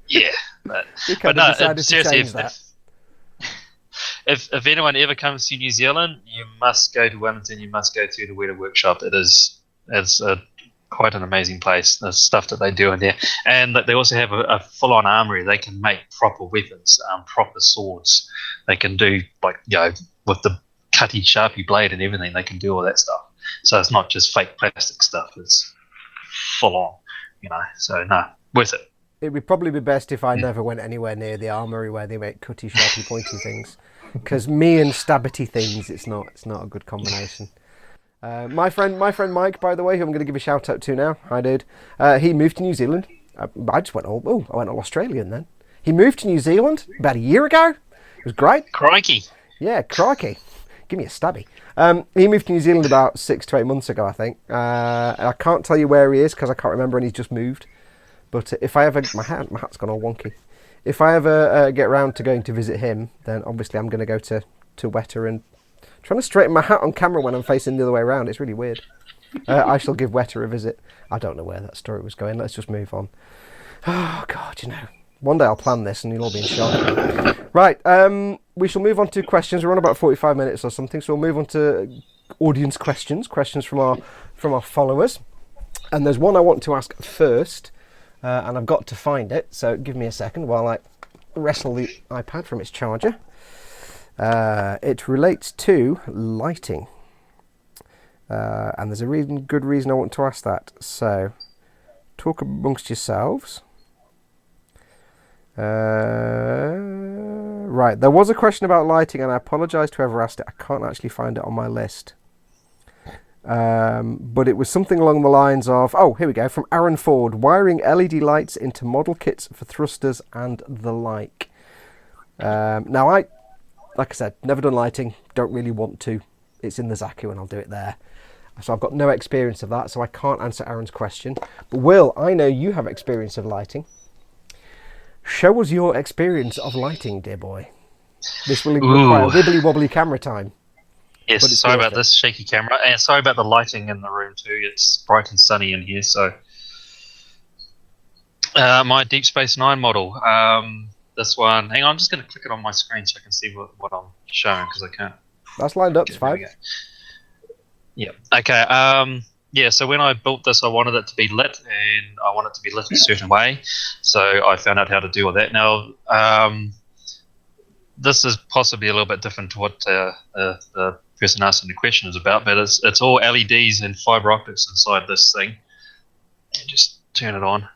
yeah. But no, seriously, if anyone ever comes to New Zealand, you must go to Wellington. You must go to the Weta Workshop. It's quite an amazing place. The stuff that they do in there, and they also have a full-on armory. They can make proper weapons, proper swords. They can do with the cutty sharpie blade and everything. They can do all that stuff. So it's not just fake plastic stuff. It's full on, So no, worth it. It would probably be best if I never went anywhere near the armory where they make cutty, sharpy, pointy things. Because me and stabbity things, it's not a good combination. My friend Mike, by the way, who I'm going to give a shout out to now. Hi, dude. He moved to New Zealand. I just went I went all Australian then. He moved to New Zealand about a year ago. It was great. Crikey. Yeah, crikey. Give me a stabby. He moved to New Zealand about 6 to 8 months ago, I think. I can't tell you where he is because I can't remember, and he's just moved. But if I ever, my hat's gone all wonky. If I ever get round to going to visit him, then obviously I'm going to go to Weta and trying to straighten my hat on camera when I'm facing the other way around. It's really weird. I shall give Weta a visit. I don't know where that story was going. Let's just move on. Oh God, one day I'll plan this and you'll all be in shock. Right, we shall move on to questions. We're on about 45 minutes or something, so we'll move on to audience questions from our followers. And there's one I want to ask first. And I've got to find it, so give me a second while I wrestle the iPad from its charger. It relates to lighting. And there's a good reason I want to ask that. So, talk amongst yourselves. Right, there was a question about lighting, and I apologise to whoever asked it. I can't actually find it on my list. But it was something along the lines of, here we go, from Aaron Ford, wiring LED lights into model kits for thrusters and the like. Now, like I said, never done lighting, don't really want to. It's in the Zaku and I'll do it there. So I've got no experience of that, so I can't answer Aaron's question. But Will, I know you have experience of lighting. Show us your experience of lighting, dear boy. This will require wibbly wobbly camera time. Yes, sorry about this shaky camera, and sorry about the lighting in the room too. It's bright and sunny in here. So, my Deep Space Nine model. This one. Hang on, I'm just going to click it on my screen so I can see what I'm showing because I can't. That's lined up. It's fine. Yeah. Okay. Yeah. So when I built this, I wanted it to be lit, and I wanted it to be lit a certain way. So I found out how to do all that. Now, this is possibly a little bit different to what the person asking the question is about, but it's all LEDs and fiber optics inside this thing. And just turn it on.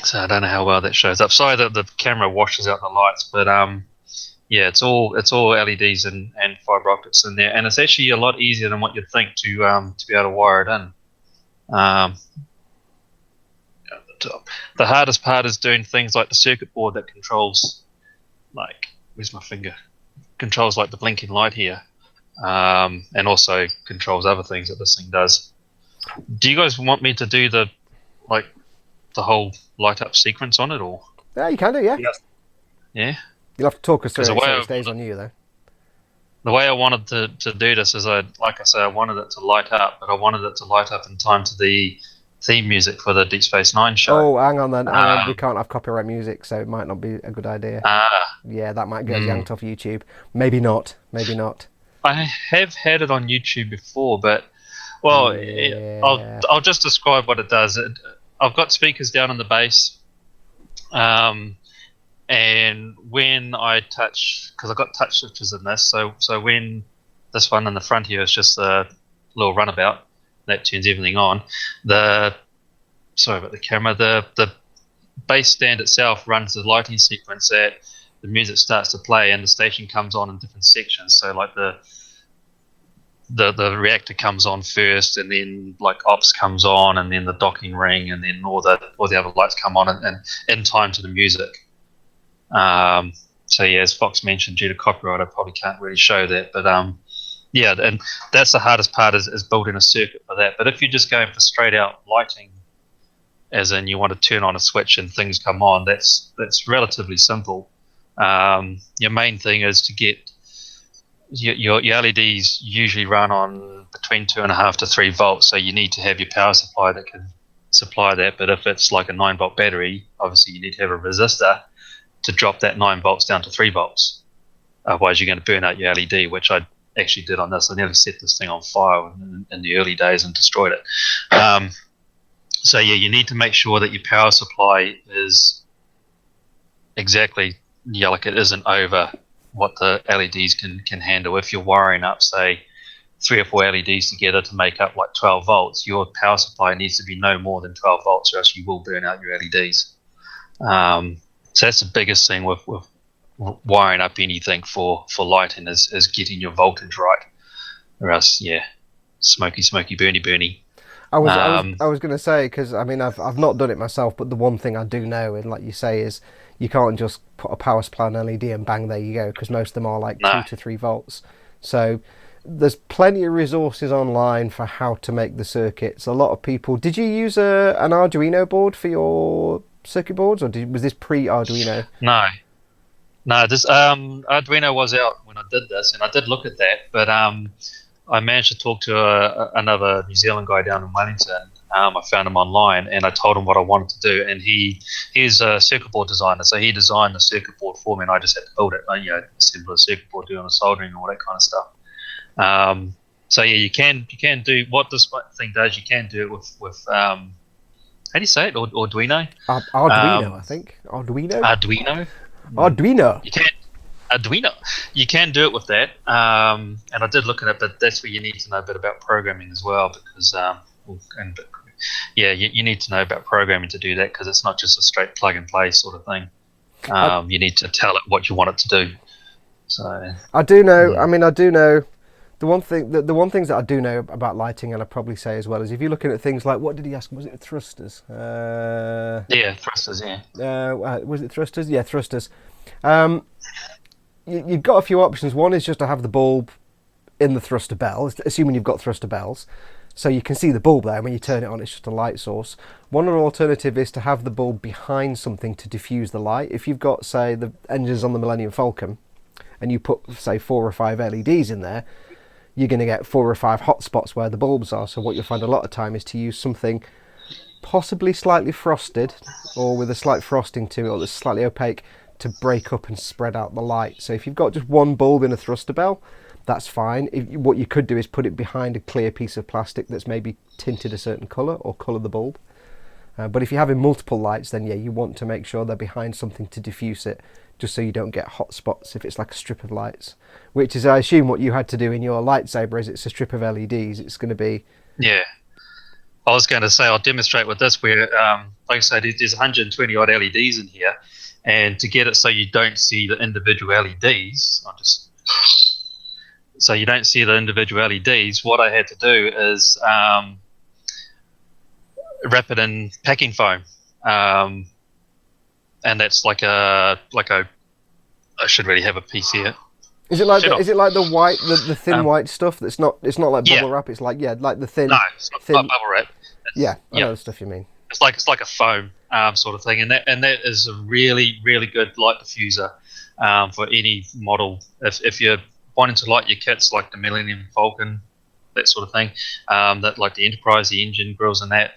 So I don't know how well that shows up. Sorry that the camera washes out the lights, but yeah, it's all LEDs and fiber optics in there, and it's actually a lot easier than what you'd think to be able to wire it in. At the top. The hardest part is doing things like the circuit board that controls, where's my finger? Controls like the blinking light here, and also controls other things that this thing does. Do you guys want me to do the whole light up sequence on it, or? Yeah, you can do, yeah. Yes. Yeah. You'll have to talk us through it so it stays on you, though. The way I wanted to do this is, I wanted it to light up, but I wanted it to light up in time to the theme music for the Deep Space Nine show. Oh, hang on then. We can't have copyright music, so it might not be a good idea. Yeah, that might get yanked off YouTube. Maybe not. I have had it on YouTube before, but I'll just describe what it does. I've got speakers down in the bass, and when I touch, because I've got touch switches in this, so when this one in the front here is just a little runabout, that turns everything on. Sorry about the camera. The bass stand itself runs the lighting sequence that the music starts to play, and the station comes on in different sections. So like the the reactor comes on first, and then like ops comes on, and then the docking ring, and then all the other lights come on, and in time to the music. So yeah, as Fox mentioned, due to copyright, I probably can't really show that, but yeah, and that's the hardest part is building a circuit for that. But if you're just going for straight out lighting, as in you want to turn on a switch and things come on, that's relatively simple. Your main thing is to get your LEDs usually run on between 2.5 to 3 volts, so you need to have your power supply that can supply that. But if it's like a 9-volt battery, obviously you need to have a resistor to drop that 9 volts down to 3 volts. Otherwise, you're going to burn out your LED, which I actually did on this. I nearly set this thing on fire in the early days and destroyed it. So yeah, you need to make sure that your power supply is exactly, like it isn't over what the LEDs can handle. If you're wiring up, say, 3 or 4 LEDs together to make up like 12 volts, your power supply needs to be no more than 12 volts, or else you will burn out your LEDs. So that's the biggest thing with wiring up anything for lighting is getting your voltage right, or else, yeah, smoky, burny. I was going to say, because I mean I've not done it myself, but the one thing I do know, and like you say, is you can't just put a power supply on LED and bang, there you go, because most of them are like 2 to 3 volts. So there's plenty of resources online for how to make the circuits. A lot of people. Did you use an Arduino board for your circuit boards, or was this pre-Arduino? No, this Arduino was out when I did this, and I did look at that, but I managed to talk to another New Zealand guy down in Wellington. I found him online, and I told him what I wanted to do, and he's a circuit board designer, so he designed the circuit board for me, and I just had to build it. Assemble a circuit board, doing the soldering, and all that kind of stuff. So yeah, you can do what this thing does. You can do it with how do you say it? Arduino. Arduino, I think. Arduino. You can. Arduino. You can do it with that, and I did look at it, but that's where you need to know a bit about programming as well, because you need to know about programming to do that, because it's not just a straight plug and play sort of thing. You need to tell it what you want it to do. So I do know. Yeah. I mean, I do know. The one things that I do know about lighting, and I probably say as well, is if you're looking at things like, what did he ask? Was it thrusters? Yeah, thrusters. Yeah. Was it thrusters? Yeah, thrusters. You've got a few options. One is just to have the bulb in the thruster bell, assuming you've got thruster bells, so you can see the bulb there. When you turn it on, it's just a light source. One other alternative is to have the bulb behind something to diffuse the light. If you've got, say, the engines on the Millennium Falcon, and you put, say, 4 or 5 LEDs in there, you're going to get 4 or 5 hot spots where the bulbs are. So what you'll find a lot of time is to use something possibly slightly frosted, or with a slight frosting to it, or that's slightly opaque, to break up and spread out the light. So if you've got just one bulb in a thruster bell, that's fine. What you could do is put it behind a clear piece of plastic that's maybe tinted a certain colour, or colour the bulb. But if you're having multiple lights, then yeah, you want to make sure they're behind something to diffuse it, just so you don't get hot spots if it's like a strip of lights, which is, I assume, what you had to do in your lightsaber. Is it's a strip of LEDs, it's going to be... Yeah. I was going to say, I'll demonstrate with this, where, like I said, there's 120 odd LEDs in here, and to get it so you don't see the individual LEDs, so you don't see the individual LEDs, what I had to do is wrap it in packing foam, and that's like a. I should really have a piece here. Is it like the white, the thin white stuff? That's not. It's not like bubble wrap. It's like like the thin. No, it's not bubble wrap. I know the stuff you mean. It's like a foam sort of thing, and that is a really, really good light diffuser for any model. If you're wanting to light your kits like the Millennium Falcon, that sort of thing, that like the Enterprise, the engine grills, and that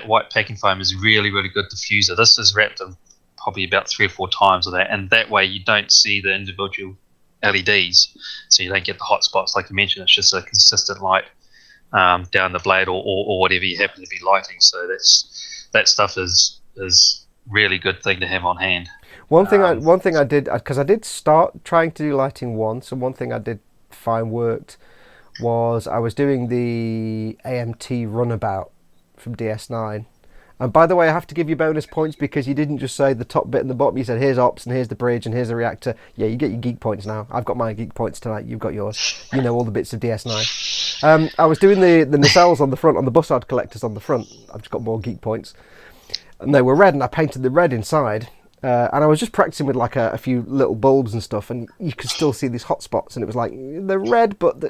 white packing foam is really, really good diffuser. This is wrapped in probably about 3 or 4 times of that, and that way you don't see the individual LEDs, so you don't get the hot spots like you mentioned. It's just a consistent light down the blade or whatever you happen to be lighting. So that stuff is really good thing to have on hand. One thing I did, because I did start trying to do lighting once, and one thing I did find worked was I was doing the AMT runabout from DS9, And by the way, I have to give you bonus points because you didn't just say the top bit and the bottom. You said here's ops and here's the bridge and here's the reactor. Yeah, you get your geek points now. I've got my geek points tonight. You've got yours. You know all the bits of DS9. I was doing the nacelles on the front, on the bussard collectors on the front. I've just got more geek points. And they were red, and I painted the red inside. And I was just practicing with like a few little bulbs and stuff, and you could still see these hot spots, and it was like, they're red, but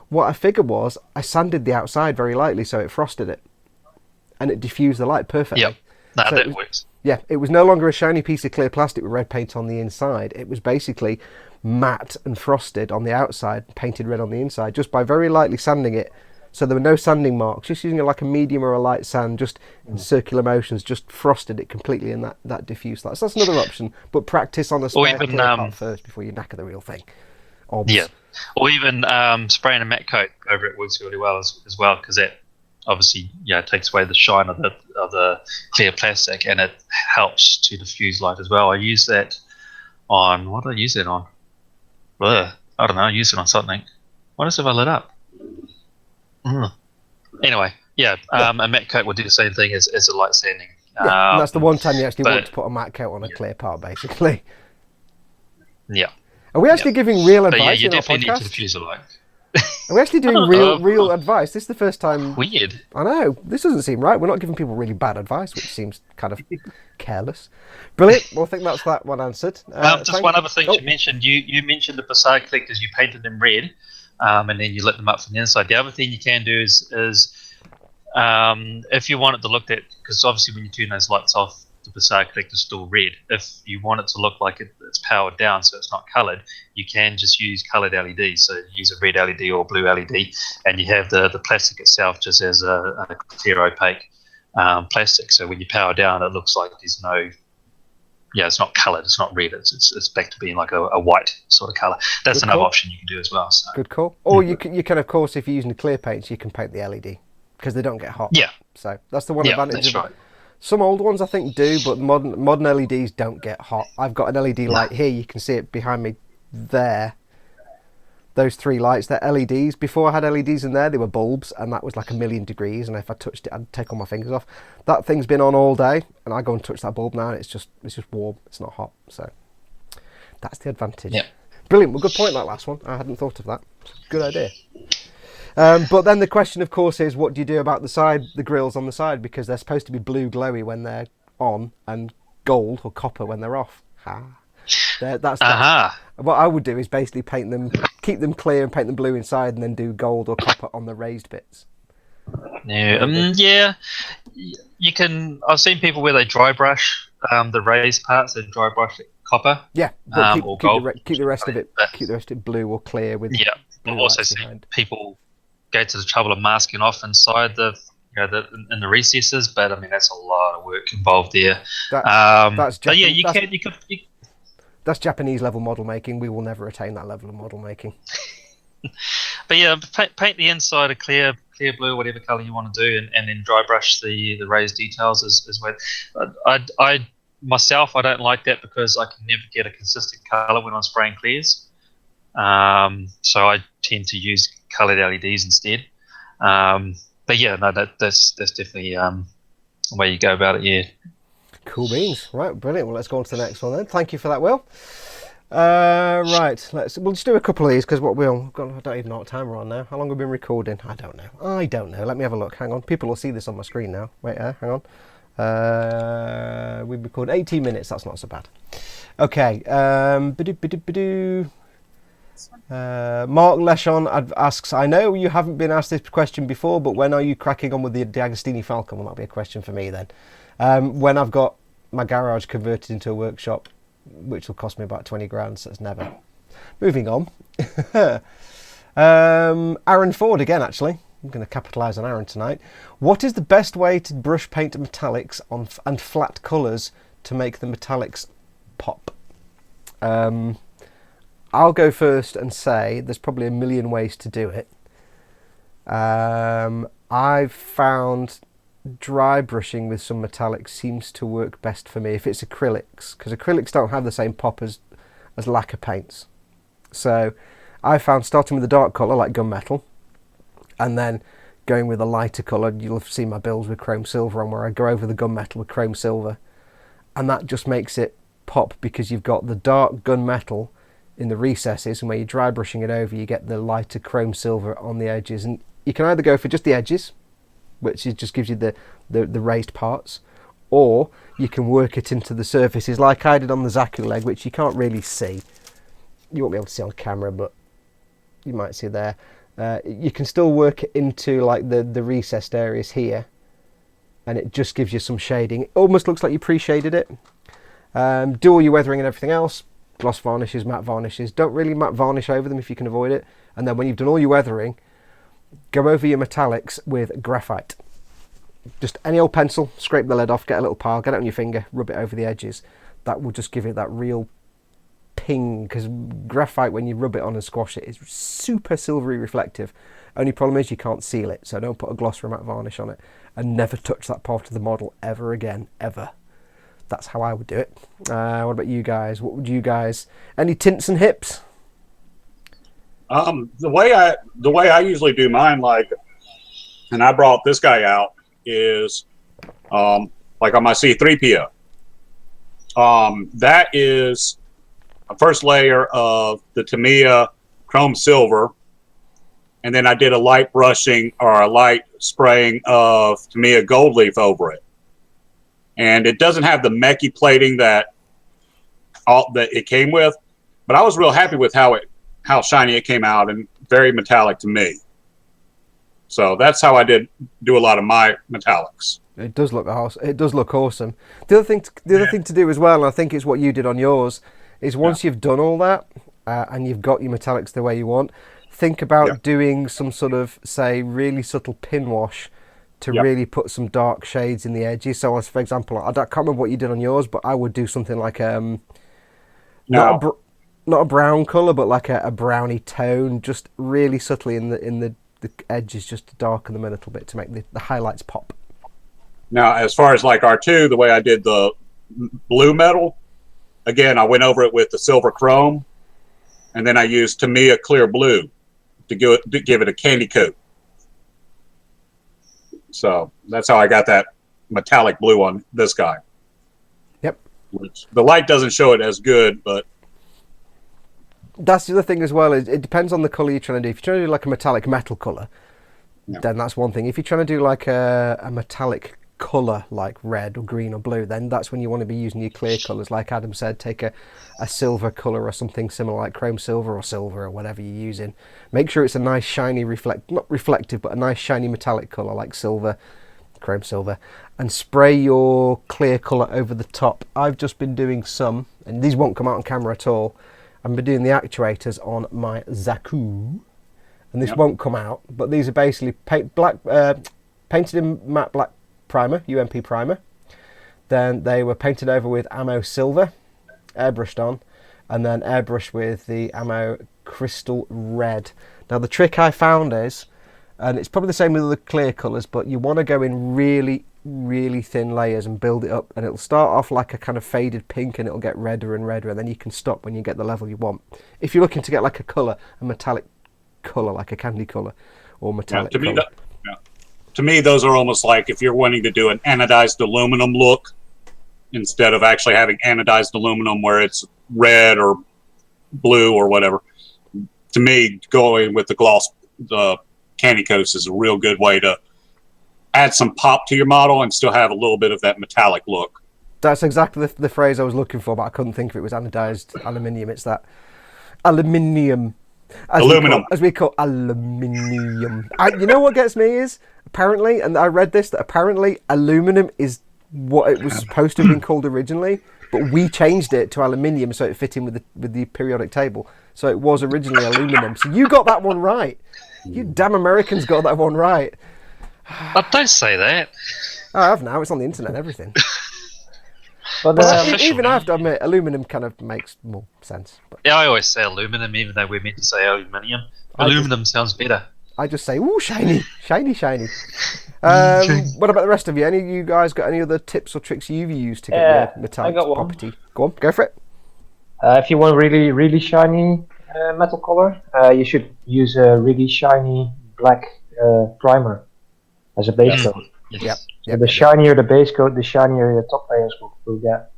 what I figured was I sanded the outside very lightly so it frosted it. And it diffused the light perfectly. Yep, that works. Yeah, it was no longer a shiny piece of clear plastic with red paint on the inside. It was basically matte and frosted on the outside, painted red on the inside, just by very lightly sanding it. So there were no sanding marks, just using like a medium or a light sand, just in circular motions, just frosted it completely in that diffuse light. So that's another option, but practice on a spare clear part first before you knacker the real thing. Obs. Yeah, or even spraying a matte coat over it works really well as well, because that obviously takes away the shine of the clear plastic, and it helps to diffuse light as well. I use that on, what did I use it on? I don't know, I used it on something. What else have I lit up? Anyway, a matte coat will do the same thing as a light sanding. Yeah, and that's the one time you actually want to put a matte coat on a clear part, basically. Yeah. Are we actually giving real advice you in our definitely podcast? need to diffuse the light. Are we actually doing real advice? This is the first time. Weird. I know. This doesn't seem right. We're not giving people really bad advice, which seems kind of careless. Brilliant. Well, I think that's that one answered. Just one other thing to mention. You mentioned the facade collectors. You painted them red, and then you lit them up from the inside. The other thing you can do is if you want it to look at, because obviously when you turn those lights off, the facade collector is still red. If you want it to look like it's powered down, so it's not coloured, you can just use coloured LEDs. So use a red LED or blue LED, and you have the plastic itself just as a clear opaque plastic. So when you power down, it looks like there's no, it's not coloured, it's not red. It's back to being like a white sort of colour. That's another option you can do as well. So. Good call. Or you can of course, if you're using the clear paints, you can paint the LED because they don't get hot. Yeah. So that's the one advantage. That's right. Some old ones I think do, but modern LEDs don't get hot. I've got an LED light here. You can see it behind me there. Those three lights, they're LEDs. Before I had LEDs in there, they were bulbs, and that was like 1,000,000 degrees. And if I touched it, I'd take all my fingers off. That thing's been on all day, and I go and touch that bulb now, and it's just warm. It's not hot. So that's the advantage. Yep. Brilliant. Well, good point, that last one. I hadn't thought of that. Good idea. But then the question, of course, is what do you do about the grills on the side? Because they're supposed to be blue glowy when they're on and gold or copper when they're off. That's what I would do is basically paint them, keep them clear and paint them blue inside, and then do gold or copper on the raised bits. You can. I've seen people where they dry brush the raised parts and dry brush it copper. Yeah, but keep the rest of it blue or clear with. Yeah, I've also seen people go to the trouble of masking off inside in the recesses, but I mean that's a lot of work involved there. That's Japanese level model making. We will never attain that level of model making. But paint the inside a clear blue, whatever color you want to do, and then dry brush the raised details as well. I myself, I don't like that because I can never get a consistent color when I'm spraying clears. So I tend to use colored LEDs instead. That's definitely the way you go about it. Yeah. Cool beans. Right, brilliant. Well, let's go on to the next one then. Thank you for that, Will. Right, we'll just do a couple of these because I don't even know what time we're on now. How long have we been recording? I don't know. Let me have a look. Hang on. People will see this on my screen now. Wait, hang on. We've recorded 18 minutes. That's not so bad. Okay. Mark Leshon asks, I know you haven't been asked this question before, but when are you cracking on with the Agostini Falcon? Well, that'll be a question for me then. When I've got my garage converted into a workshop, which will cost me about 20 grand, so it's never. Moving on. Aaron Ford again, actually. I'm going to capitalise on Aaron tonight. What is the best way to brush paint metallics and flat colours to make the metallics pop? I'll go first and say there's probably a million ways to do it. I've found dry brushing with some metallics seems to work best for me if it's acrylics, because acrylics don't have the same pop as lacquer paints. So I found starting with a dark colour like gunmetal and then going with a lighter colour. You'll have seen my builds with chrome silver on, where I go over the gunmetal with chrome silver, and that just makes it pop because you've got the dark gunmetal in the recesses, and where you're dry brushing it over, you get the lighter chrome silver on the edges. And you can either go for just the edges, which just gives you the raised parts, or you can work it into the surfaces like I did on the Zaku leg, which you can't really see. You won't be able to see on camera, but you might see there. You can still work it into like the recessed areas here, and it just gives you some shading. It almost looks like you pre-shaded it. Do all your weathering and everything else. Gloss varnishes, matte varnishes. Don't really matte varnish over them if you can avoid it. And then when you've done all your weathering, go over your metallics with graphite. Just any old pencil, scrape the lead off, get a little pile, get it on your finger, rub it over the edges. That will just give it that real ping, because graphite, when you rub it on and squash it, is super silvery reflective. Only problem is you can't seal it, so don't put a gloss or matte varnish on it, and never touch that part of the model ever again, ever. That's how I would do it. What about you guys? What would you guys... Any tints and hips? The way I usually do mine, like, and I brought this guy out, is like on my C3PO. That is a first layer of the Tamiya chrome silver, and then I did a light brushing or a light spraying of Tamiya gold leaf over it. And it doesn't have the mechy plating that it came with, but I was real happy with how shiny it came out, and very metallic to me. So that's how I do a lot of my metallics. It does look awesome. It does look awesome. The other thing to do as well, and I think it's what you did on yours, is once you've done all that and you've got your metallics the way you want, think about doing some sort of, say, really subtle pin wash to really put some dark shades in the edges. So, as for example, I can't remember what you did on yours, but I would do something like not a brown colour, but like a browny tone, just really subtly in the edges, just to darken them a little bit to make the highlights pop. Now, as far as like R2, the way I did the blue metal, again, I went over it with the silver chrome, and then I used Tamiya clear blue to give it a candy coat. So that's how I got that metallic blue on this guy. Yep. Which the light doesn't show it as good, but that's the other thing as well. It depends on the colour you're trying to do. If you're trying to do like a metallic metal colour, then that's one thing. If you're trying to do like a metallic colour like red or green or blue, then that's when you want to be using your clear colours. Like Adam said, take a silver colour or something similar, like chrome silver or silver or whatever you're using. Make sure it's a nice shiny not reflective, but a nice shiny metallic colour like silver, chrome silver, and spray your clear colour over the top. I've just been doing some, and these won't come out on camera at all, I've been doing the actuators on my Zaku, and this won't come out, but these are basically painted in matte black primer, UMP primer. Then they were painted over with ammo silver, airbrushed on, and then airbrushed with the ammo crystal red. Now the trick I found is, and it's probably the same with the clear colours, but you want to go in really, really thin layers and build it up, and it'll start off like a kind of faded pink, and it'll get redder and redder, and then you can stop when you get the level you want. If you're looking to get like a colour, a metallic colour, like a candy colour or metallic colour. To me, those are almost like if you're wanting to do an anodized aluminum look, instead of actually having anodized aluminum where it's red or blue or whatever. To me, going with the candy coats is a real good way to add some pop to your model and still have a little bit of that metallic look. That's exactly the phrase I was looking for, but I couldn't think if it was anodized aluminium. It's that aluminium. Aluminum. As we call aluminium. You know what gets me is, apparently, and I read this, that apparently aluminum is what it was supposed to have been called originally, but we changed it to aluminium so it fit in with the periodic table. So it was originally aluminum. So you got that one right. You damn Americans got that one right. Oh, don't say that. I have now. It's on the internet and everything. But Even I have to admit, aluminum kind of makes more sense. But Yeah, I always say aluminum, even though we're meant to say aluminium. Aluminum sounds better. I just say, ooh, shiny, shiny, shiny. What about the rest of you? Any of you guys got any other tips or tricks you've used to get your metallic I got one. property? Go on, go for it. if you want really, really shiny metal color, you should use a really shiny black primer. as a base coat. Yes. So the shinier the base coat, the shinier the top layers will get.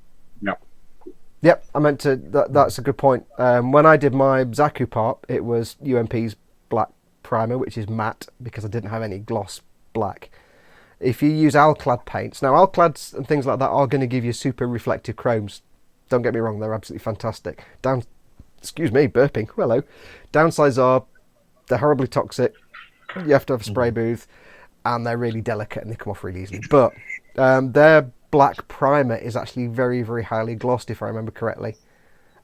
Yep, I meant to. That's a good point. When I did my Zaku part, it was UMP's black primer, which is matte because I didn't have any gloss black. If you use Alclad paints, now Alclads and things like that are going to give you super reflective chromes. Don't get me wrong, they're absolutely fantastic. Excuse me, burping. Hello. Downsides are they're horribly toxic. You have to have a spray booth, and they're really delicate and they come off really easily. But their black primer is actually very, very highly glossed, if I remember correctly.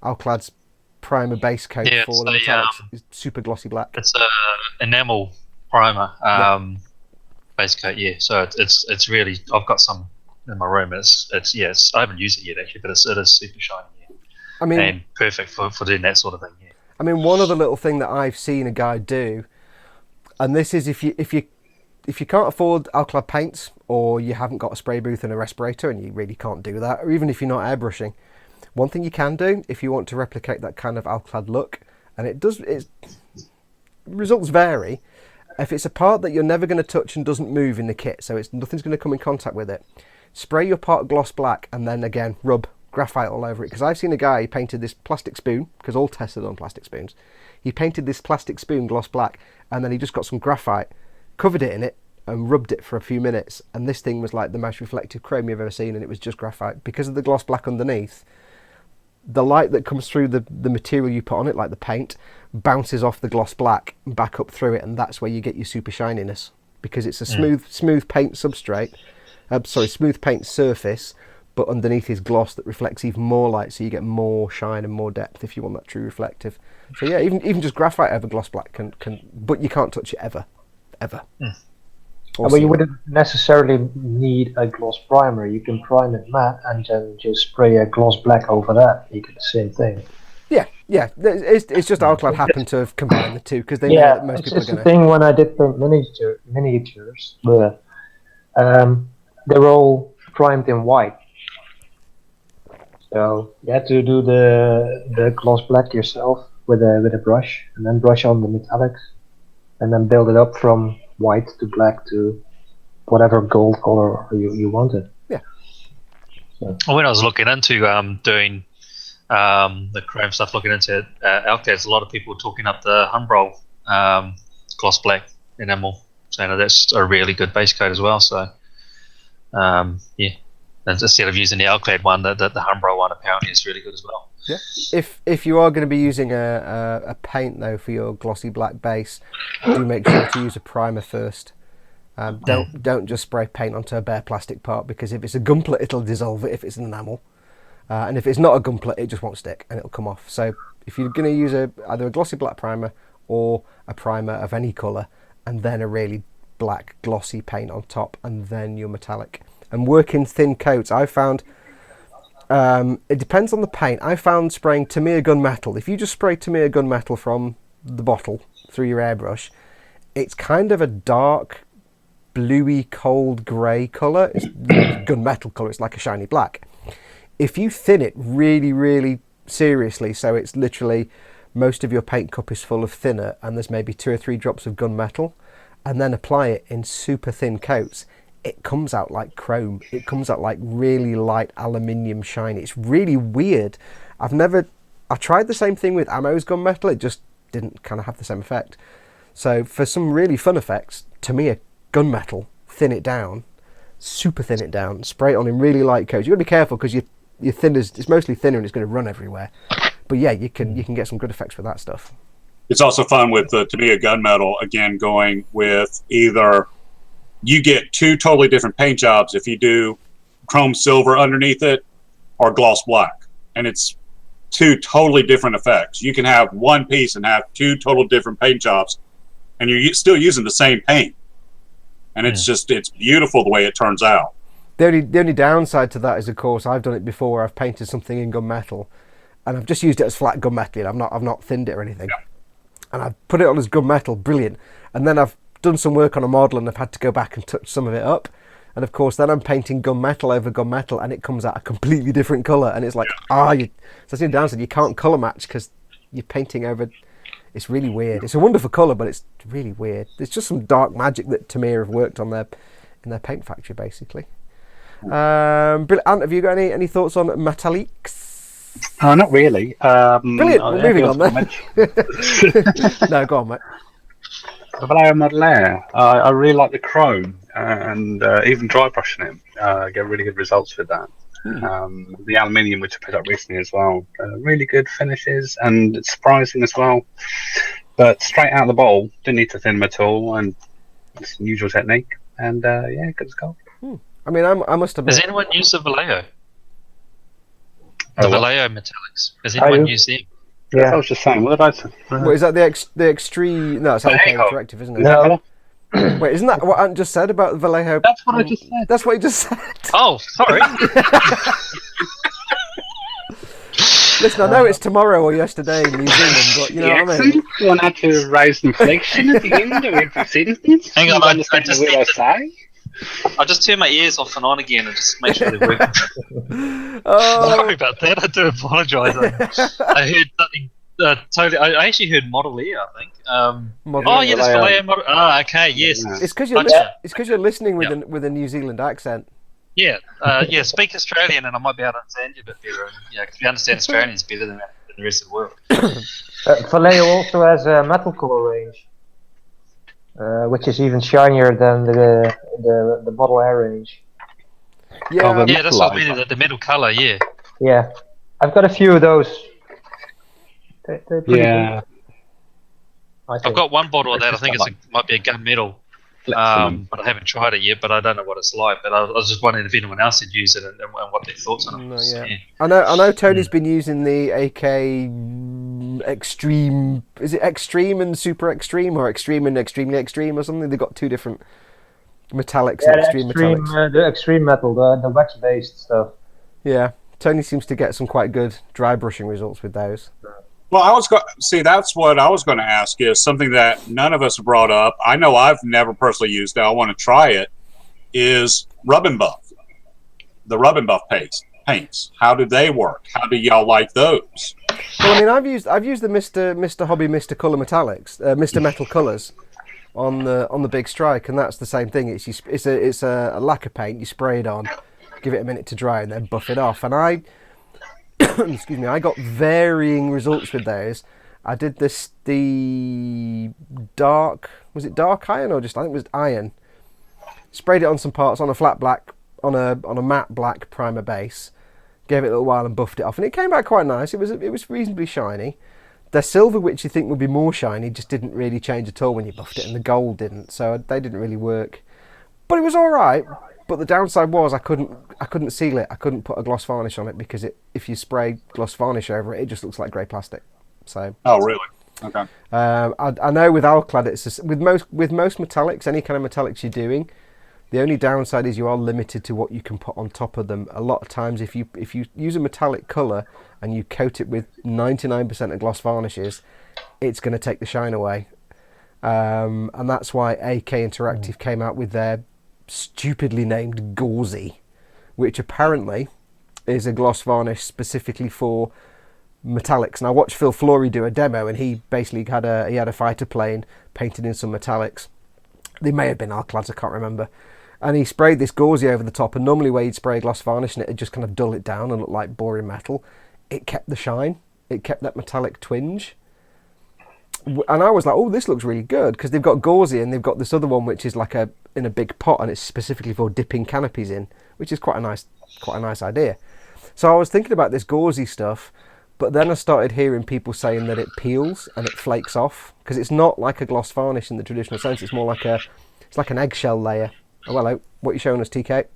Alclad's primer base coat for the metallics is super glossy black. It's a enamel primer base coat, So it's really, I've got some in my room. It's I haven't used it yet actually, but it is super shiny. I mean, and perfect for doing that sort of thing. Yeah. I mean, one other little thing that I've seen a guy do, and this is if you can't afford Alclad paints, or you haven't got a spray booth and a respirator, and you really can't do that, or even if you're not airbrushing, one thing you can do if you want to replicate that kind of Alclad look, and results vary. If it's a part that you're never going to touch and doesn't move in the kit, so nothing's going to come in contact with it, spray your part gloss black and then again rub graphite all over it. Because I've seen a guy, he painted this plastic spoon, because all tests are on plastic spoons. He painted this plastic spoon gloss black, and then he just got some graphite, covered it in it, and rubbed it for a few minutes, and this thing was like the most reflective chrome you've ever seen, and it was just graphite. Because of the gloss black underneath, the light that comes through the material you put on it, like the paint, bounces off the gloss black and back up through it, and that's where you get your super shininess, because it's a smooth paint substrate, smooth paint surface, but underneath is gloss that reflects even more light, so you get more shine and more depth if you want that true reflective. So yeah, even just graphite over gloss black can but you can't touch it ever. Well, you wouldn't necessarily need a gloss primer. You can prime it matte and then just spray a gloss black over that. You get the same thing. Yeah. It's just Alclad happened to have combined the two because they know that most people are going to. It's the thing when I did paint miniatures, but they're all primed in white. So you have to do the gloss black yourself with a brush, and then brush on the metallics, and then build it up from white to black to whatever gold color you wanted. Yeah. So. When I was looking into doing the chrome stuff, looking into Alclads, a lot of people were talking up the Humbrol gloss black enamel, saying that's a really good base coat as well. So instead of using the Alclad one, the Humbrol one apparently is really good as well. Yeah. If you are going to be using a paint though for your glossy black base, do make sure to use a primer first. Don't just spray paint onto a bare plastic part, because if it's a gunpla it'll dissolve it if it's an enamel, and if it's not a gunpla it just won't stick and it'll come off. So if you're going to use either a glossy black primer or a primer of any colour, and then a really black glossy paint on top, and then your metallic, and work in thin coats. I found it depends on the paint. I found spraying Tamiya gunmetal. If you just spray Tamiya gunmetal from the bottle through your airbrush, it's kind of a dark, bluey, cold grey colour. It's gunmetal colour. It's like a shiny black. If you thin it really, really seriously, so it's literally most of your paint cup is full of thinner, and there's maybe 2 or 3 drops of gunmetal, and then apply it in super thin coats, it comes out like chrome. It comes out like really light aluminium shiny. It's really weird. I tried the same thing with Ammo's gunmetal. It just didn't kind of have the same effect. So for some really fun effects, to me, a gunmetal, thin it down, super thin it down, spray it on in really light coats. You've got to be careful because your thinners, it's mostly thinner and it's going to run everywhere. But yeah, you can get some good effects with that stuff. It's also fun with the Tamiya gunmetal, again, going with either you get 2 totally different paint jobs if you do chrome silver underneath it or gloss black. And it's 2 totally different effects. You can have one piece and have 2 total different paint jobs, and you're still using the same paint. And it's beautiful the way it turns out. The only downside to that is, of course, I've done it before where I've painted something in gunmetal and I've just used it as flat gunmetal. I've not thinned it or anything. Yeah. And I've put it on as gunmetal, brilliant. And then I've done some work on a model and I've had to go back and touch some of it up. And of course, then I'm painting gunmetal over gunmetal and it comes out a completely different colour. And it's like, so that's the downside. You can't colour match because you're painting over It's really weird. It's a wonderful colour, but it's really weird. It's just some dark magic that Tamir have worked on in their paint factory, basically. Ant, have you got any thoughts on metallics? Not really. Brilliant. We're moving on then. No, go on, mate. The Vallejo Model Air, I really like the chrome and even dry brushing it. Get really good results with that. The aluminium, which I picked up recently as well, really good finishes and it's surprising as well. But straight out of the bowl, didn't need to thin them at all, and it's an usual technique. And yeah, good as gold. I mean, I must admit. Has anyone used the Vallejo? Oh, The what? Vallejo metallics. Has anyone do. used them? I was just saying, what did I say? What, is that the extreme? No, it's OK Vallejo. Interactive, isn't it? No. Wait, isn't that what Ant just said about the Vallejo? That's what I just said. That's what he just said. Oh, sorry. Listen, I know it's tomorrow or yesterday in New Zealand, but you know what I mean. You want to raise inflation at the end of every sentence? Hang on, You I understand just what need I to- say? I'll just turn my ears off and on again and just make sure they're working. Oh, Sorry about that. I do apologise. I heard something totally. I actually heard Model Air, I think. Model Oh, Air. yeah, there's Vallejo Model. Ah, okay, yes. Yeah. It's because you're Gotcha. you're listening with Yeah. with a New Zealand accent. Yeah, yeah. Speak Australian, and I might be able to understand you a bit better. And yeah, because we understand Australians better than the rest of the world. Vallejo also has a metal color range, which is even shinier than the Model Air range. Yeah, Oh, Yeah, that's what I mean. The metal color. Yeah. Yeah, I've got a few of those. They're pretty Yeah. good, I I've think. got one bottle of that. I Just think might be a gun metal. Flexible. But I haven't tried it yet. But I don't know what it's like. But I was just wondering if anyone else had used it and what their thoughts on it No, was. yeah. Yeah. I know. Tony's been using the AK Extreme. Is it Extreme and Super Extreme, or Extreme and Extremely Extreme, or something? They've got two different metallics and extreme metallics. The extreme metal, the wax-based stuff. Yeah, Tony seems to get some quite good dry brushing results with those. Well, that's what I was going to ask, is something that none of us have brought up. I know I've never personally used it. I want to try it. Is Rub and Buff. The Rub and Buff paints. How do they work? How do y'all like those? Well, I mean, I've used the Mr. Hobby Mr. Color Metallics, Mr. Metal Colors on the Big Strike, and that's the same thing. It's a lacquer paint. You spray it on, give it a minute to dry, and then buff it off. And I excuse me, I got varying results with those. I did the dark iron, or just I think it was iron. Sprayed it on some parts on a flat black, on a matte black primer base. Gave it a little while and buffed it off, and it came back quite nice. It was reasonably shiny. The silver, which you think would be more shiny, just didn't really change at all when you buffed it, and the gold didn't, so they didn't really work. But it was all right. But the downside was I couldn't seal it. I couldn't put a gloss varnish on it because if you spray gloss varnish over it, it just looks like grey plastic. So. Oh, really? Okay. I know with Alclad, with most metallics, any kind of metallics you're doing, the only downside is you are limited to what you can put on top of them. A lot of times, if you use a metallic colour and you coat it with 99% of gloss varnishes, it's going to take the shine away. And that's why AK Interactive came out with their stupidly named Gauzy, which apparently is a gloss varnish specifically for metallics. And I watched Phil Flory do a demo, and he basically had a fighter plane painted in some metallics. They may have been Alclads, I can't remember. And he sprayed this Gauzy over the top, and normally where you'd spray gloss varnish and it'd just kind of dull it down and look like boring metal, it kept the shine. It kept that metallic twinge. And I was like, oh, this looks really good, because they've got Gauzy and they've got this other one which is like in a big pot, and it's specifically for dipping canopies in, which is quite a nice idea. So I was thinking about this Gauzy stuff, but then I started hearing people saying that it peels and it flakes off, because it's not like a gloss varnish in the traditional sense. It's more like an eggshell layer. Oh, hello. What are you showing us, TK?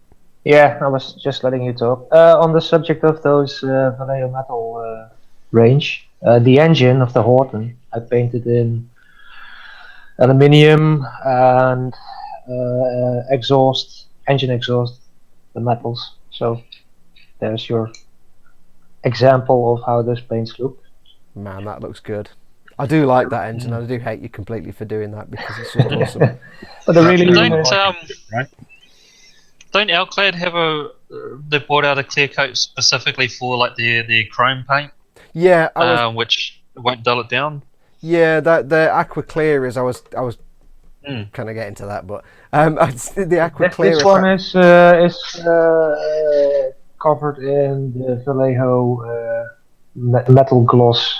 Yeah, I was just letting you talk. On the subject of those Vallejo metal range, the engine of the Horton, I painted in aluminium and engine exhaust, the metals. So there's your example of how those paints look. Man, that looks good. I do like that engine. I do hate you completely for doing that, because it's just awesome. But they really Right? Don't Alclad have they brought out a clear coat specifically for like their chrome paint, Yeah, I was which won't dull it down? Yeah, the aqua clear is. I was Mm. kind of getting to that, but the aqua clear. This one is covered in the Vallejo metal gloss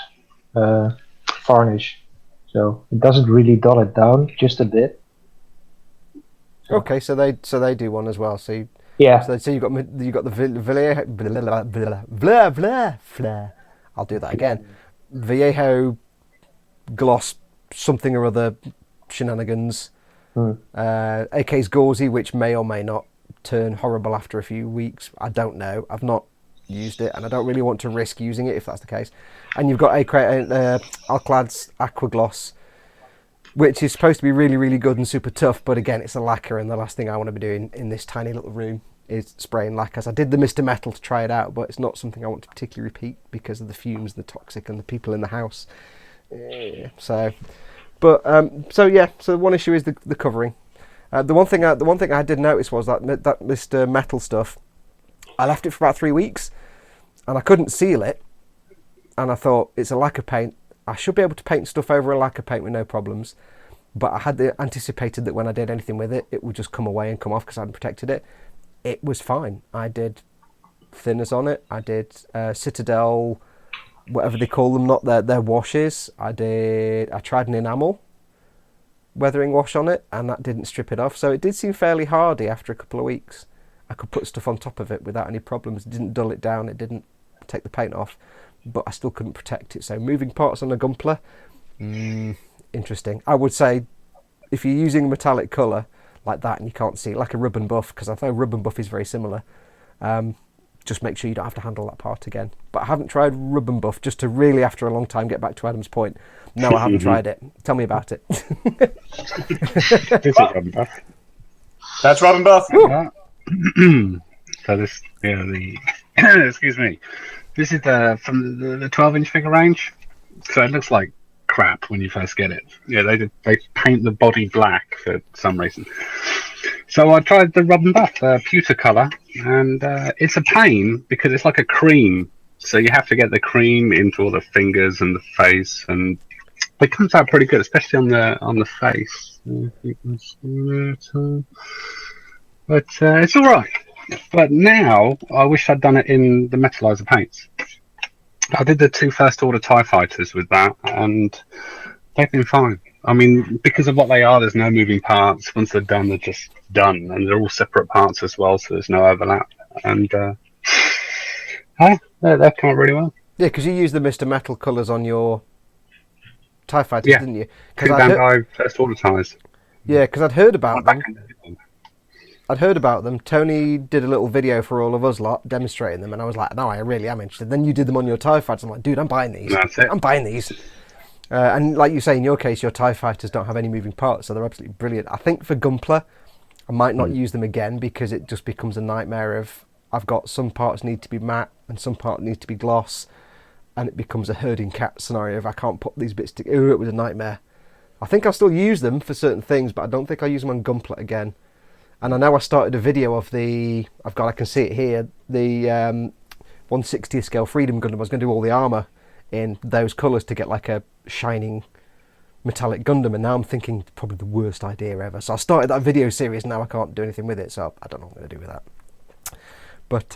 varnish, so it doesn't really dull it down, just a bit. So, Okay, so they do one as well. So you, yeah, so you got the Vallejo blah blah blah. I'll do that again. Vallejo gloss something or other shenanigans. AK's gauzy, which may or may not turn horrible after a few weeks. I don't know. I've not used it, and I don't really want to risk using it if that's the case. And you've got Alclad's Aqua Gloss, which is supposed to be really, really good and super tough, but again, it's a lacquer, and the last thing I want to be doing in this tiny little room is spraying lacquers. I did the Mr. Metal to try it out, but it's not something I want to particularly repeat because of the fumes, the toxic, and the people in the house. So one issue is the covering. The one thing I did notice was that Mr. Metal stuff, I left it for about 3 weeks, and I couldn't seal it, and I thought it's a lacquer paint. I should be able to paint stuff over a lacquer paint with no problems, but I had anticipated that when I did anything with it, it would just come away and come off because I hadn't protected it. It was fine. I did thinners on it. I did Citadel, whatever they call them, not their washes. I tried an enamel weathering wash on it, and that didn't strip it off. So it did seem fairly hardy after a couple of weeks. I could put stuff on top of it without any problems. It didn't dull it down. It didn't take the paint off, but I still couldn't protect it. So moving parts on a Gunpla, interesting. I would say if you're using a metallic colour like that and you can't see it, like a rub and buff, because I know rub and buff is very similar, just make sure you don't have to handle that part again. But I haven't tried rub and buff, just to really, after a long time, get back to Adam's point. No, I haven't tried it. Tell me about it. This is rub and buff. That's Robin Buff. So this, excuse me. This is from the 12-inch figure range. So it looks like crap when you first get it. Yeah, they paint the body black for some reason. So I tried the rub and buff, pewter colour, and it's a pain because it's like a cream. So you have to get the cream into all the fingers and the face, and it comes out pretty good, especially on the face. But it's all right. But now I wish I'd done it in the metallizer paints. I did the 2 first order TIE fighters with that, and they've been fine. I mean, because of what they are, there's no moving parts. Once they're done, they're just done, and they're all separate parts as well, so there's no overlap. And they've come out really well. Yeah, because you used the Mr. Metal colours on your TIE Fighters, didn't you? 2 Bandai first order ties. Yeah, because I'd heard about them. Tony did a little video for all of us lot demonstrating them, and I was like, no, I really am interested. Then you did them on your TIE Fighters. I'm like, dude, I'm buying these. That's it. I'm buying these. And like you say, in your case, your TIE Fighters don't have any moving parts, so they're absolutely brilliant. I think for Gunpla, I might not use them again because it just becomes a nightmare of I've got some parts need to be matte and some parts need to be gloss, and it becomes a herding cat scenario if I can't put these bits together. It was a nightmare. I think I'll still use them for certain things, but I don't think I'll use them on Gunpla again. And I know I started a video of I can see it here, the 1/60th scale Freedom Gundam. I was going to do all the armour in those colours to get like a shining metallic Gundam, and now I'm thinking it's probably the worst idea ever. So I started that video series, and now I can't do anything with it, so I don't know what I'm going to do with that. But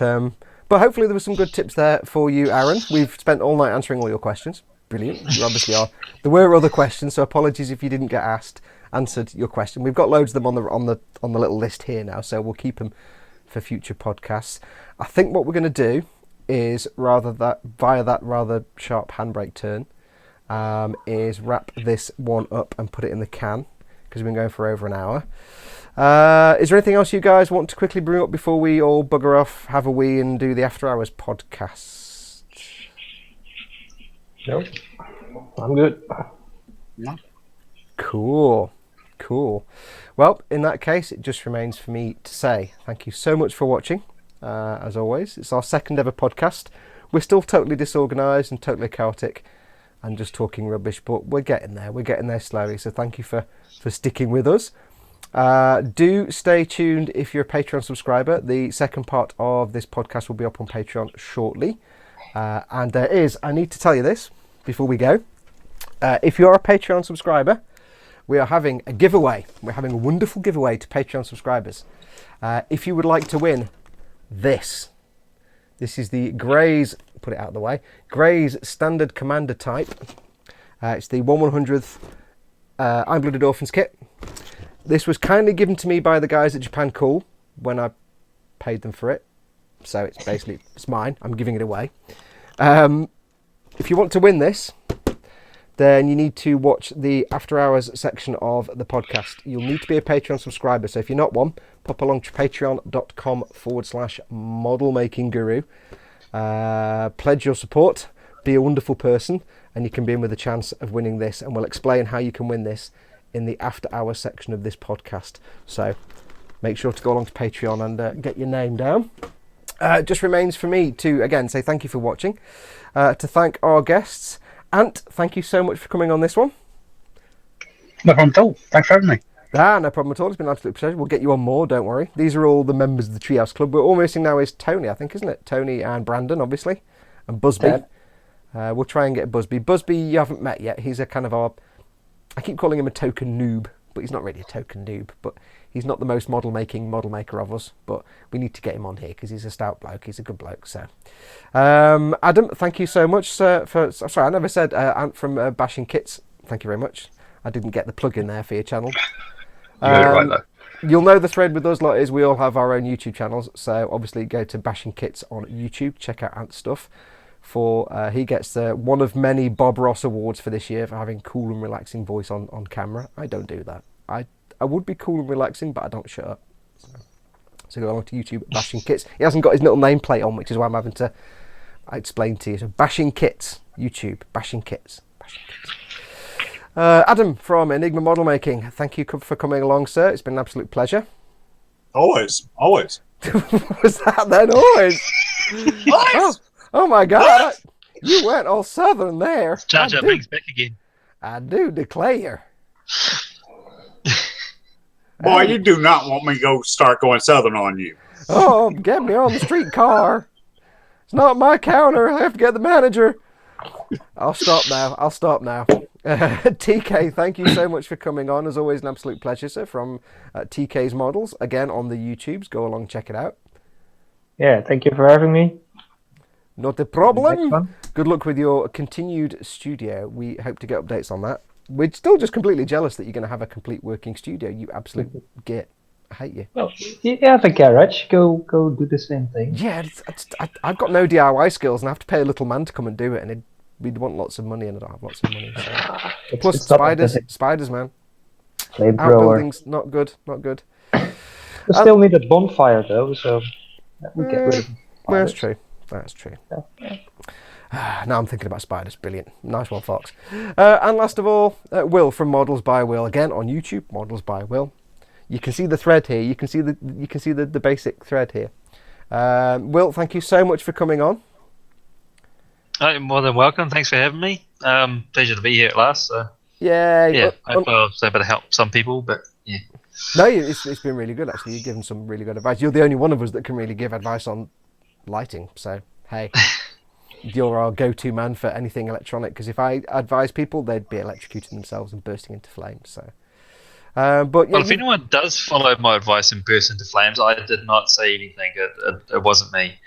hopefully there were some good tips there for you, Aaron. We've spent all night answering all your questions. Brilliant. You obviously are. There were other questions, so apologies if you didn't get answered your question. We've got loads of them on the little list here now, so we'll keep them for future podcasts. I think what we're going to do is via that rather sharp handbrake turn, is wrap this one up and put it in the can because we've been going for over an hour. Is there anything else you guys want to quickly bring up before we all bugger off, have a wee, and do the After Hours podcast? No, I'm good. No. Cool. Well, in that case, it just remains for me to say thank you so much for watching. As always, it's our second ever podcast. We're still totally disorganised and totally chaotic and just talking rubbish, but we're getting there. We're getting there slowly, so thank you for sticking with us. Do stay tuned if you're a Patreon subscriber. The second part of this podcast will be up on Patreon shortly. And I need to tell you this before we go. If you're a Patreon subscriber, we are having a giveaway. We're having a wonderful giveaway to Patreon subscribers. If you would like to win this is the Graze, put it out of the way, Graze Standard Commander Type. It's the 1/100th Iron-Blooded Orphans kit. This was kindly given to me by the guys at Japan Cool when I paid them for it. So it's mine. I'm giving it away. If you want to win this, then you need to watch the After Hours section of the podcast. You'll need to be a Patreon subscriber. So if you're not one, pop along to patreon.com/modelmakingguru. Pledge your support. Be a wonderful person, and you can be in with a chance of winning this. And we'll explain how you can win this in the After Hours section of this podcast. So make sure to go along to Patreon and get your name down. It just remains for me to, again, say thank you for watching. To thank our guests. Ant, thank you so much for coming on this one. No problem at all. Thanks for having me. No problem at all. It's been an absolute pleasure. We'll get you on more, don't worry. These are all the members of the Treehouse Club. We're all missing now is Tony, I think, isn't it? Tony and Brandon, obviously. And Busby. We'll try and get Busby. Busby, you haven't met yet. He's a kind of our... I keep calling him a token noob, but he's not really a token noob. But he's not the most model maker of us. But we need to get him on here because he's a stout bloke. He's a good bloke. So, Adam, thank you so much for... Sorry, I never said Ant from Bashing Kits. Thank you very much. I didn't get the plug in there for your channel. You got it right, though. You'll know the thread with us lot is we all have our own YouTube channels. So obviously go to Bashing Kits on YouTube. Check out Ant's stuff. He gets one of many Bob Ross awards for this year for having cool and relaxing voice on camera. I don't do that. I would be cool and relaxing, but I don't shut up. So go along to YouTube, Bashing Kits. He hasn't got his little nameplate on, which is why I'm having to explain to you. So Bashing Kits, YouTube, Bashing Kits. Adam from Enigma Model Making, thank you for coming along, sir. It's been an absolute pleasure. Always. Was that then? Always? Oh my God, you went all southern there. Jar Jar Binks back again. I do declare. Boy, you do not want me to go start going southern on you. Oh, get me on the streetcar. It's not my counter. I have to get the manager. I'll stop now. TK, thank you so much for coming on. As always, an absolute pleasure, sir, from TK's Models. Again, on the YouTubes. Go along, check it out. Yeah, thank you for having me. Not a problem. Good luck with your continued studio. We hope to get updates on that. We're still just completely jealous that you're going to have a complete working studio. You absolute git. I hate you. Well, you have a garage. Go do the same thing. Yeah, I've got no DIY skills, and I have to pay a little man to come and do it, and we'd want lots of money, and I don't have lots of money. So. Plus, spiders, man. Outbuildings, not good. We still need a bonfire, though, so that would get rid of That's true. Yeah. Now I'm thinking about spiders. Brilliant. Nice one, Fox. And last of all, Will from Models by Will. Again, on YouTube, Models by Will. You can see the thread here. You can see the basic thread here. Will, thank you so much for coming on. You're more than welcome. Thanks for having me. Pleasure to be here at last. So. Yeah. I hope I was able to help some people, but yeah. No, it's been really good, actually. You've given some really good advice. You're the only one of us that can really give advice on lighting. So, hey, you're our go-to man for anything electronic, because if I advise people, they'd be electrocuting themselves and bursting into flames. So, but yeah, well, if anyone does follow my advice and burst into flames, I did not say anything. It wasn't me.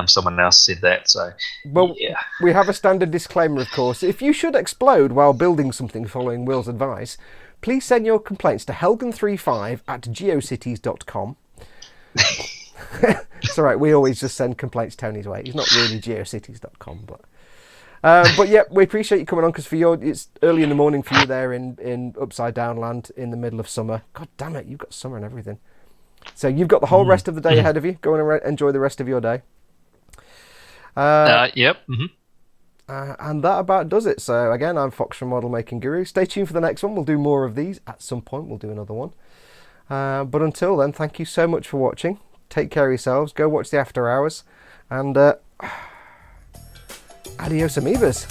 Someone else said that. So, well, yeah. We have a standard disclaimer, of course. If you should explode while building something following Will's advice, please send your complaints to helgan35@geocities.com. It's all right. We always just send complaints Tony's way. He's not really geocities.com, but yeah, we appreciate you coming on, because it's early in the morning for you there in Upside Down Land in the middle of summer. God damn it, you've got summer and everything. So you've got the whole rest of the day ahead of you. Go and enjoy the rest of your day. Yep. Mm-hmm. And that about does it. So again, I'm Fox from Model Making Guru. Stay tuned for the next one. We'll do more of these. At some point, we'll do another one. But until then, thank you so much for watching. Take care of yourselves. Go watch the After Hours. And adios, amibas.